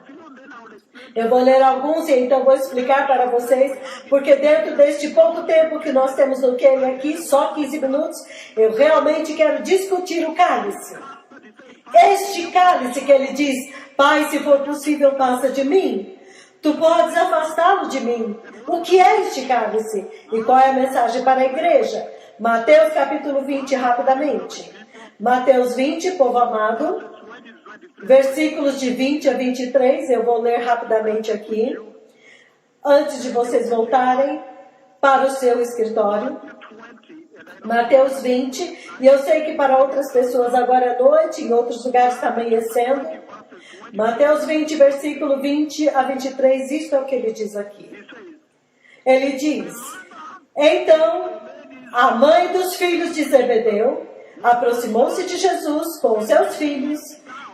Eu vou ler alguns e então vou explicar para vocês, porque dentro deste pouco tempo que nós temos no Kenny aqui, só 15 minutos, eu realmente quero discutir o cálice. Este cálice que ele diz: Pai, se for possível, passa de mim. Tu podes afastá-lo de mim. O que é este cálice? E qual é a mensagem para a igreja? Mateus capítulo 20, rapidamente. Mateus 20, povo amado. Versículos de 20 a 23, eu vou ler rapidamente aqui, antes de vocês voltarem para o seu escritório. Mateus 20, e eu sei que para outras pessoas agora é noite, em outros lugares está amanhecendo. Mateus 20, versículo 20 a 23, isto é o que ele diz aqui. Ele diz: então, a mãe dos filhos de Zebedeu aproximou-se de Jesus com os seus filhos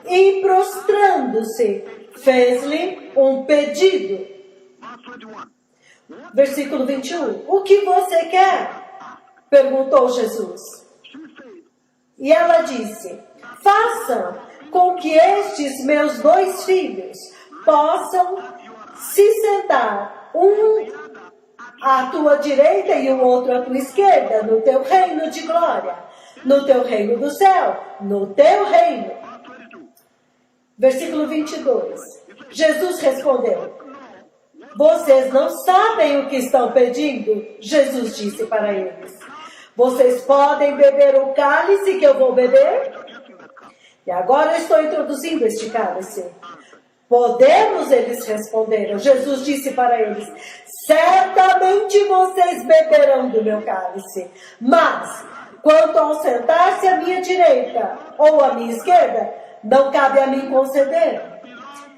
e, prostrando-se, fez-lhe um pedido. Versículo 21. O que você quer? Perguntou Jesus. E ela disse: faça com que estes meus 2 filhos possam se sentar, um à tua direita e o outro à tua esquerda, no teu reino de glória, no teu reino do céu, no teu reino. Versículo 22. Jesus respondeu: vocês não sabem o que estão pedindo? Jesus disse para eles: vocês podem beber o cálice que eu vou beber? E agora eu estou introduzindo este cálice. Podemos, eles responderam. Jesus disse para eles: certamente vocês beberão do meu cálice, mas quanto ao sentar-se à minha direita ou à minha esquerda, não cabe a mim conceder.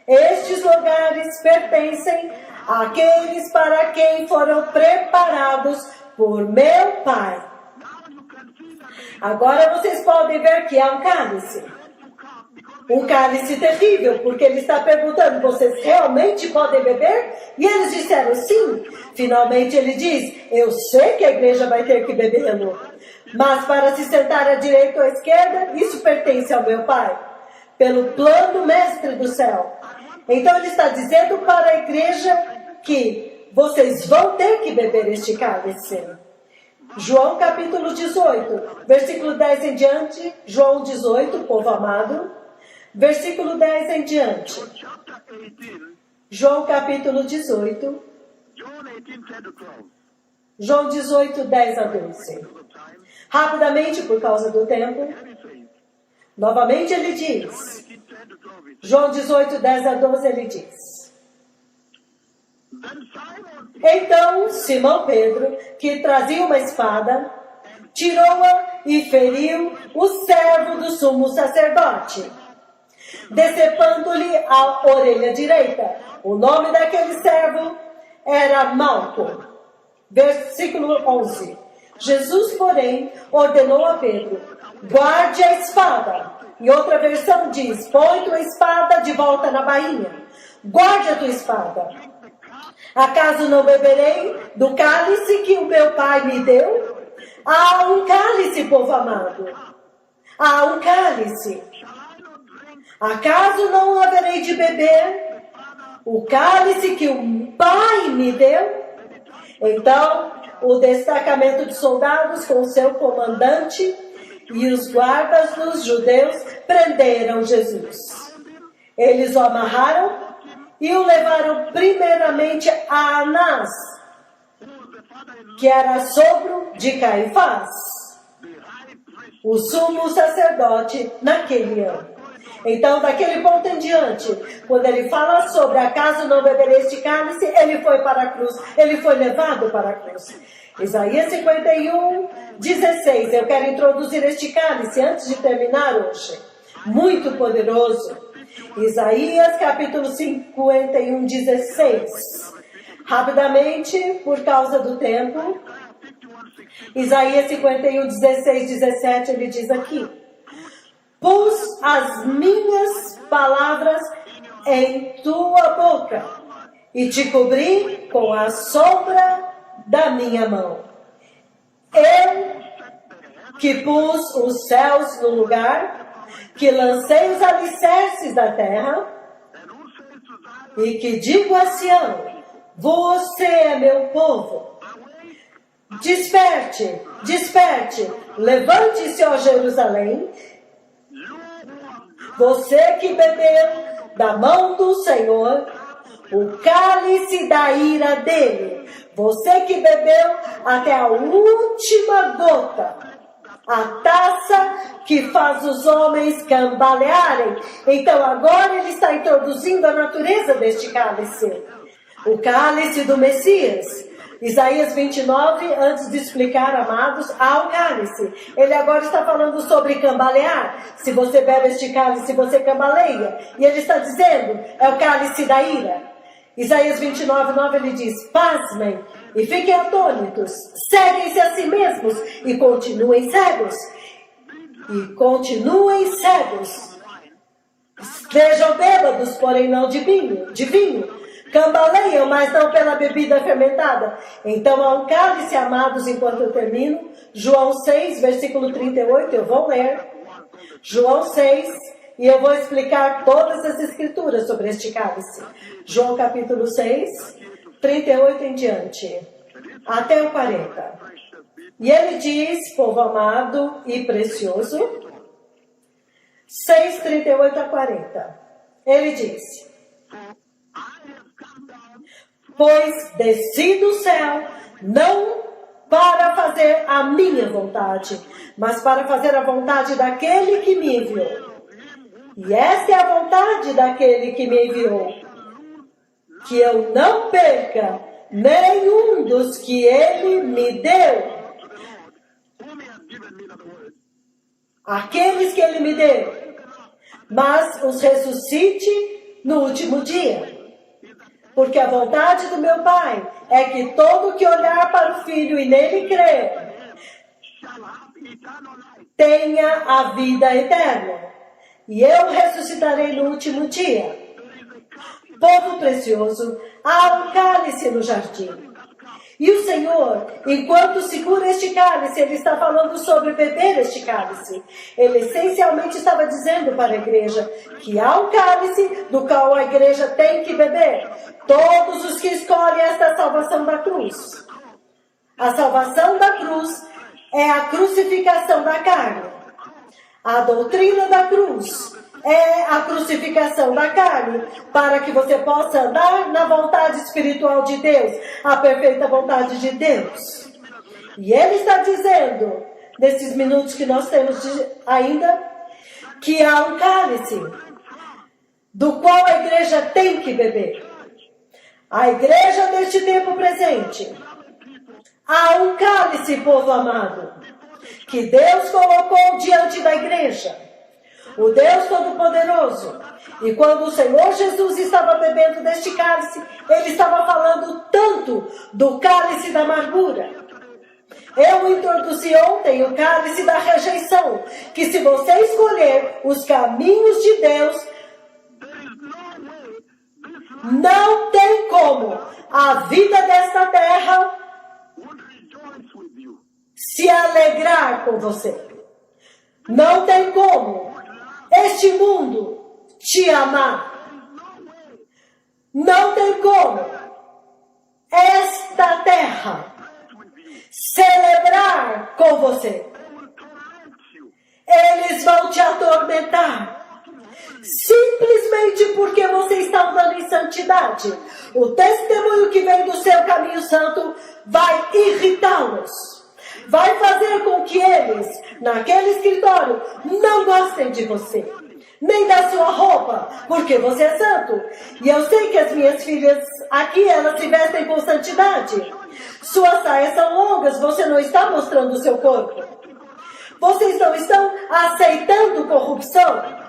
Estes lugares pertencem àqueles para quem foram preparados por meu Pai. Agora vocês podem ver que há um cálice. Um cálice terrível, porque ele está perguntando: vocês realmente podem beber? E eles disseram sim. Finalmente ele diz: eu sei que a igreja vai ter que bebê-lo, mas para se sentar à direita ou à esquerda, isso pertence ao meu Pai, pelo plano mestre do céu. Então ele está dizendo para a igreja que vocês vão ter que beber este cálice. João capítulo 18, versículo 10 em diante. João 18, povo amado, versículo 10 em diante. João capítulo 18. João 18, 10 a 12. Rapidamente, por causa do tempo. Novamente ele diz. João 18, 10 a 12, ele diz: então Simão Pedro, que trazia uma espada, tirou-a e feriu o servo do sumo sacerdote, decepando-lhe a orelha direita. O nome daquele servo era Malco. Versículo 11. Jesus, porém, ordenou a Pedro: guarde a espada. Em outra versão diz: põe tua espada de volta na bainha. Guarde a tua espada. Acaso não beberei do cálice que o meu Pai me deu? Há um cálice, povo amado. Há um cálice. Acaso não haverei de beber o cálice que o Pai me deu? Então, o destacamento de soldados com seu comandante e os guardas dos judeus prenderam Jesus. Eles o amarraram e o levaram primeiramente a Anás, que era sogro de Caifás, o sumo sacerdote naquele ano. Então, daquele ponto em diante, quando ele fala sobre acaso não bebereis de cálice, ele foi para a cruz, ele foi levado para a cruz. Isaías 51, 16. Eu quero introduzir este cálice antes de terminar hoje. Muito poderoso. Isaías capítulo 51, 16. Rapidamente, por causa do tempo. Isaías 51, 16, 17, ele diz aqui: pus as minhas palavras em tua boca e te cobri com a sombra da minha mão. Eu que pus os céus no lugar, que lancei os alicerces da terra, e que digo a Sião: você é meu povo. Desperte, desperte, levante-se, ó Jerusalém, você que bebeu da mão do Senhor o cálice da ira dele, você que bebeu até a última gota, a taça que faz os homens cambalearem. Então agora ele está introduzindo a natureza deste cálice, o cálice do Messias. Isaías 29, antes de explicar, amados, há o cálice. Ele agora está falando sobre cambalear. Se você bebe este cálice, você cambaleia. E ele está dizendo, é o cálice da ira. Isaías 29, 9, ele diz: pasmem e fiquem atônitos, ceguem-se a si mesmos e continuem cegos. E continuem cegos. Estejam bêbados, porém não de vinho. Cambaleiam, mas não pela bebida fermentada. Então há um cálice, amados, enquanto eu termino. João 6, versículo 38, eu vou ler. João 6, e eu vou explicar todas as escrituras sobre este cálice. João capítulo 6, 38 em diante, até o 40. E ele diz, povo amado e precioso, 6, 38 a 40. Ele diz: pois desci do céu, não para fazer a minha vontade, mas para fazer a vontade daquele que me enviou. E esta é a vontade daquele que me enviou, que eu não perca nenhum dos que ele me deu. Aqueles que ele me deu, mas os ressuscite no último dia. Porque a vontade do meu Pai é que todo que olhar para o Filho e nele crer tenha a vida eterna. E eu ressuscitarei no último dia. Povo precioso, há um cálice no jardim. E o Senhor, enquanto segura este cálice, Ele está falando sobre beber este cálice. Ele essencialmente estava dizendo para a igreja que há um cálice do qual a igreja tem que beber. Todos os que escolhem esta salvação da cruz. A salvação da cruz é a crucificação da carne. A doutrina da cruz é a crucificação da carne, para que você possa andar na vontade espiritual de Deus, a perfeita vontade de Deus. E Ele está dizendo, nesses minutos que nós temos ainda, que há um cálice, do qual a igreja tem que beber. A igreja deste tempo presente, há um cálice, povo amado, que Deus colocou diante da igreja. O Deus Todo-Poderoso. E quando o Senhor Jesus estava bebendo deste cálice, Ele estava falando tanto do cálice da amargura. Eu introduzi ontem o cálice da rejeição, que se você escolher os caminhos de Deus, não tem como a vida desta terra se alegrar com você. Não tem como este mundo te amar. Não tem como esta terra celebrar com você. Eles vão te atormentar, simplesmente porque você está andando em santidade. O testemunho que vem do seu caminho santo vai irritá-los. Vai fazer com que eles, naquele escritório, não gostem de você. nem da sua roupa, porque você é santo. E eu sei que as minhas filhas aqui, elas se vestem com santidade. Suas saias são longas, você não está mostrando o seu corpo. Vocês não estão aceitando corrupção.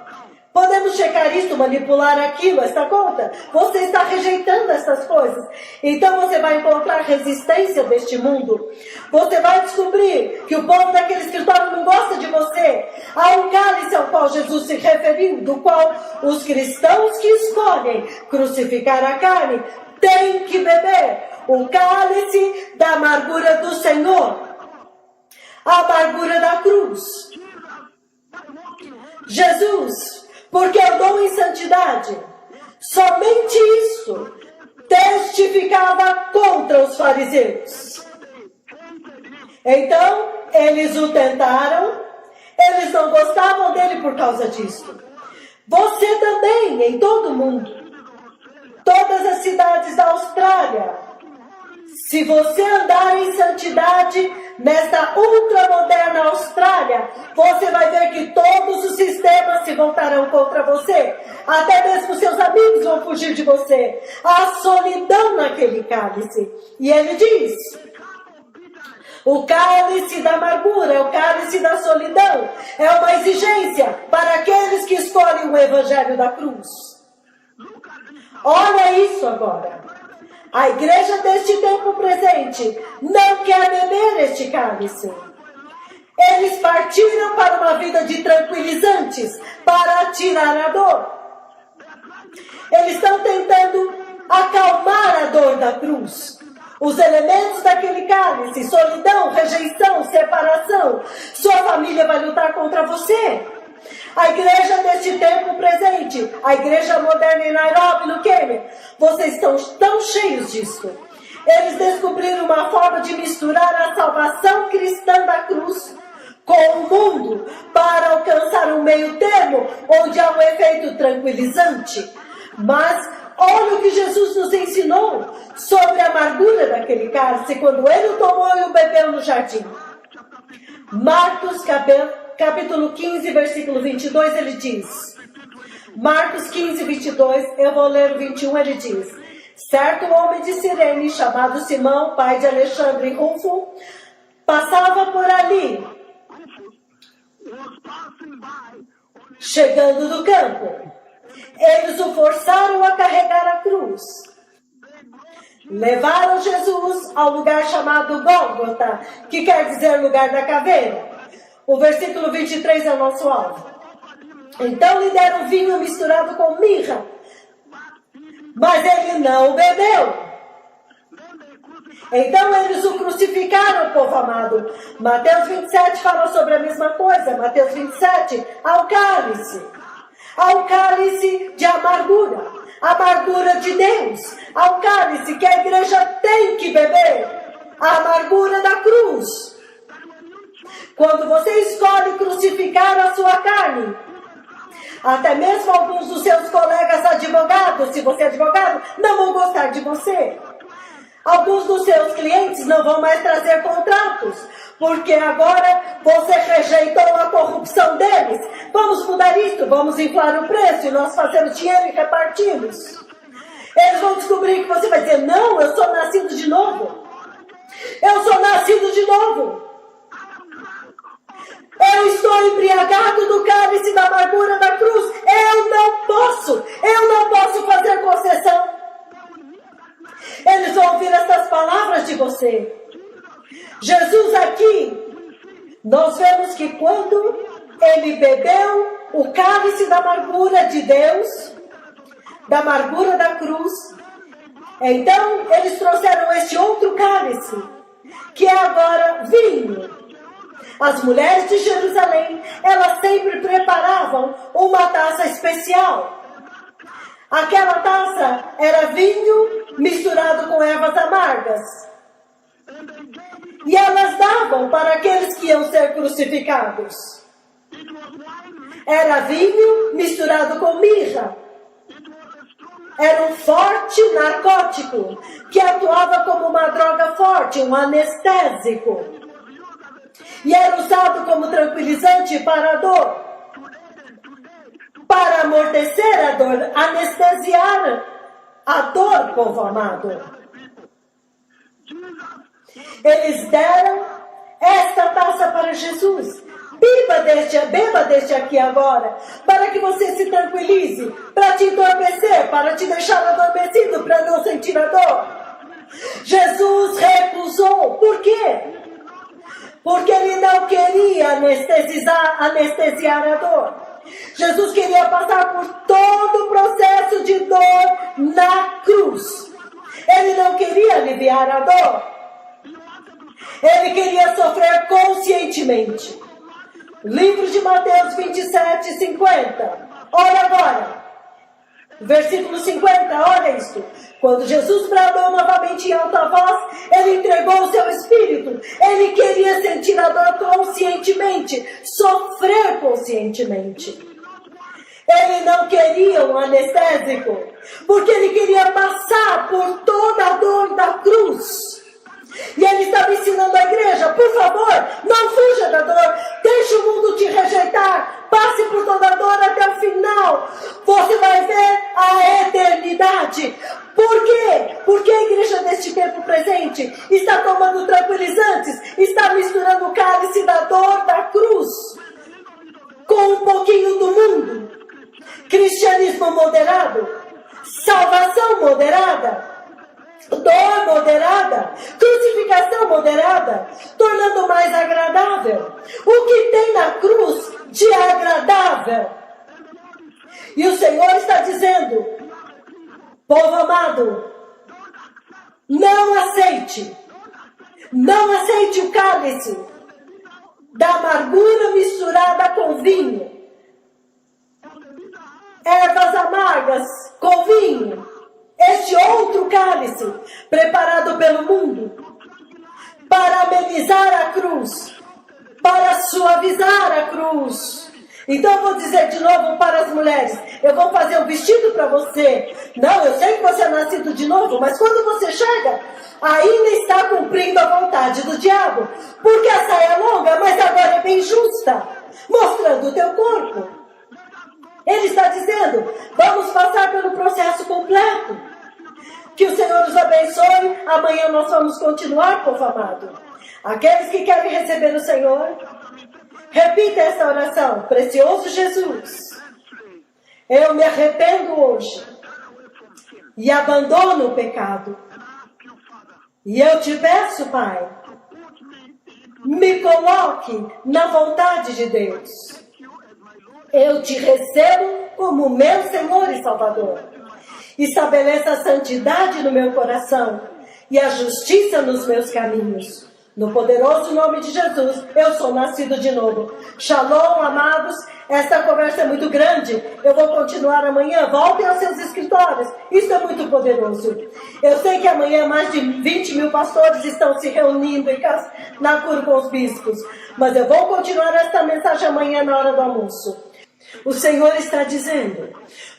Podemos checar isso, manipular aquilo, esta conta. Você está rejeitando essas coisas. Então você vai encontrar resistência deste mundo. Você vai descobrir que o povo daquele escritório não gosta de você. Há um cálice ao qual Jesus se referiu, do qual os cristãos que escolhem crucificar a carne têm que beber. O cálice da amargura do Senhor. A amargura da cruz. Jesus, porque andou em santidade, somente isso testificava contra os fariseus. Então, eles o tentaram, eles não gostavam dele por causa disso. Você também, em todo o mundo, todas as cidades da Austrália, se você andar em santidade nesta ultramoderna Austrália, você vai ver que todos os sistemas se voltarão contra você. Até mesmo seus amigos vão fugir de você. Há solidão naquele cálice. E ele diz, o cálice da amargura, o cálice da solidão, é uma exigência para aqueles que escolhem o evangelho da cruz. Olha isso agora. A igreja deste tempo presente não quer beber este cálice. Eles partiram para uma vida de tranquilizantes, para tirar a dor. Eles estão tentando acalmar a dor da cruz. Os elementos daquele cálice, solidão, rejeição, separação. Sua família vai lutar contra você. A igreja deste tempo presente, a igreja moderna em Nairobi, no Quênia, vocês estão tão cheios disso. Eles descobriram uma forma de misturar a salvação cristã da cruz com o mundo para alcançar um meio termo onde há um efeito tranquilizante. Mas olha o que Jesus nos ensinou sobre a amargura daquele cálice quando ele o tomou e o bebeu no jardim. Marcos capítulo 15, versículo 22, ele diz, Marcos 15, 22, eu vou ler o 21, ele diz, certo homem de Cirene, chamado Simão, pai de Alexandre e Rufo, passava por ali, chegando do campo. Eles o forçaram a carregar a cruz. Levaram Jesus ao lugar chamado Gólgota, que quer dizer lugar da caveira. O versículo 23 é o nosso alvo. Então lhe deram vinho misturado com mirra, mas ele não bebeu. Então eles o crucificaram, povo amado. Mateus 27 fala sobre a mesma coisa. Mateus 27, ao cálice de amargura, amargura de Deus, ao cálice que a igreja tem que beber, a amargura da cruz. Quando você escolhe crucificar a sua carne, até mesmo alguns dos seus colegas advogados, se você é advogado, não vão gostar de você. Alguns dos seus clientes não vão mais trazer contratos, porque agora você rejeitou a corrupção deles. Vamos mudar isso, vamos inflar o preço e nós fazemos dinheiro e repartimos. Eles vão descobrir que você vai dizer, não, eu sou nascido de novo. Eu sou nascido de novo. Eu estou embriagado do cálice da amargura da cruz. Eu não posso fazer concessão. Eles vão ouvir essas palavras de você. Jesus aqui, nós vemos que quando ele bebeu o cálice da amargura de Deus, da amargura da cruz, então eles trouxeram este outro cálice, que é agora vinho. As mulheres de Jerusalém, elas sempre preparavam uma taça especial. Aquela taça era vinho misturado com ervas amargas. E elas davam para aqueles que iam ser crucificados. Era vinho misturado com mirra. Era um forte narcótico que atuava como uma droga forte, um anestésico. E era usado como tranquilizante para a dor. para amortecer a dor, anestesiar a dor, povo amado. Eles deram esta taça para Jesus. Beba deste aqui agora, para que você se tranquilize, para te entorpecer, para te deixar adormecido, para não sentir a dor. Jesus recusou. Por quê? Porque ele não queria anestesiar a dor. Jesus queria passar por todo o processo de dor na cruz. Ele não queria aliviar a dor. Ele queria sofrer conscientemente. Livro de Mateus 27, 50. Olha agora. Versículo 50, olha isso. Quando Jesus bradou novamente em alta voz, ele entregou o seu espírito. Ele queria sentir a dor conscientemente, sofrer conscientemente. Ele não queria um anestésico, porque ele queria passar por toda a dor da cruz. E ele estava ensinando a igreja, por favor, não fuja da dor, deixe o mundo te rejeitar, passe por toda a dor até o final, você vai ver a eternidade. Por quê? Porque a igreja deste tempo presente está tomando tranquilizantes, está misturando o cálice da dor da cruz com um pouquinho do mundo. Cristianismo moderado, salvação moderada, dor moderada, crucificação moderada, tornando mais agradável. O que tem na cruz de agradável? E o Senhor está dizendo, povo amado, não aceite o cálice da amargura misturada com vinho, ervas amargas com vinho. Este outro cálice, preparado pelo mundo, para amenizar a cruz, para suavizar a cruz. Então eu vou dizer de novo para as mulheres, eu vou fazer um vestido para você. Não, eu sei que você é nascido de novo, mas quando você chega, ainda está cumprindo a vontade do diabo. Porque a saia é longa, mas agora é bem justa, mostrando o teu corpo. Ele está dizendo, vamos passar pelo processo completo. Que o Senhor nos abençoe. Amanhã nós vamos continuar, povo amado. Aqueles que querem receber o Senhor, repita esta oração. Precioso Jesus, eu me arrependo hoje e abandono o pecado. E eu te peço, Pai, me coloque na vontade de Deus. Eu te recebo como meu Senhor e Salvador. Estabeleça a santidade no meu coração e a justiça nos meus caminhos. No poderoso nome de Jesus, eu sou nascido de novo. Shalom, amados. Esta conversa é muito grande. Eu vou continuar amanhã. Voltem aos seus escritórios. Isso é muito poderoso. Eu sei que amanhã mais de 20 mil pastores estão se reunindo na cura com os bispos. Mas eu vou continuar esta mensagem amanhã na hora do almoço. O Senhor está dizendo,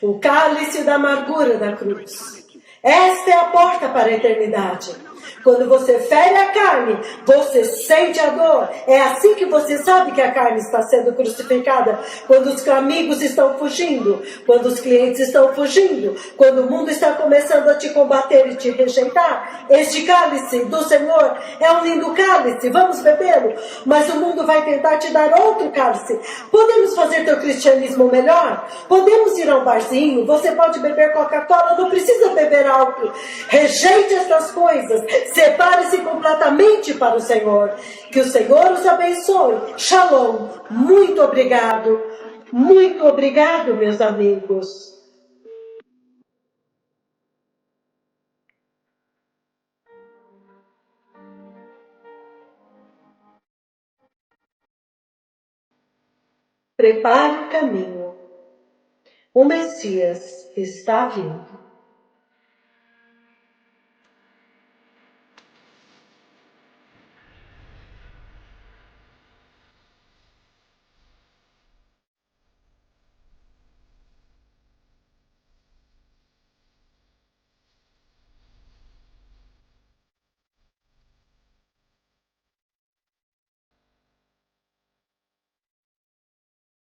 o cálice da amargura da cruz. Esta é a porta para a eternidade. Quando você fere a carne, você sente a dor. É assim que você sabe que a carne está sendo crucificada. Quando os amigos estão fugindo, quando os clientes estão fugindo, quando o mundo está começando a te combater e te rejeitar. Este cálice do Senhor é um lindo cálice, vamos bebê-lo. Mas o mundo vai tentar te dar outro cálice. Podemos fazer teu cristianismo melhor? Podemos ir a um barzinho? Você pode beber Coca-Cola, não precisa beber álcool. Rejeite essas coisas. Separe-se completamente para o Senhor. Que o Senhor os abençoe. Shalom. Muito obrigado. Muito obrigado, meus amigos. Prepare o caminho. O Messias está vindo.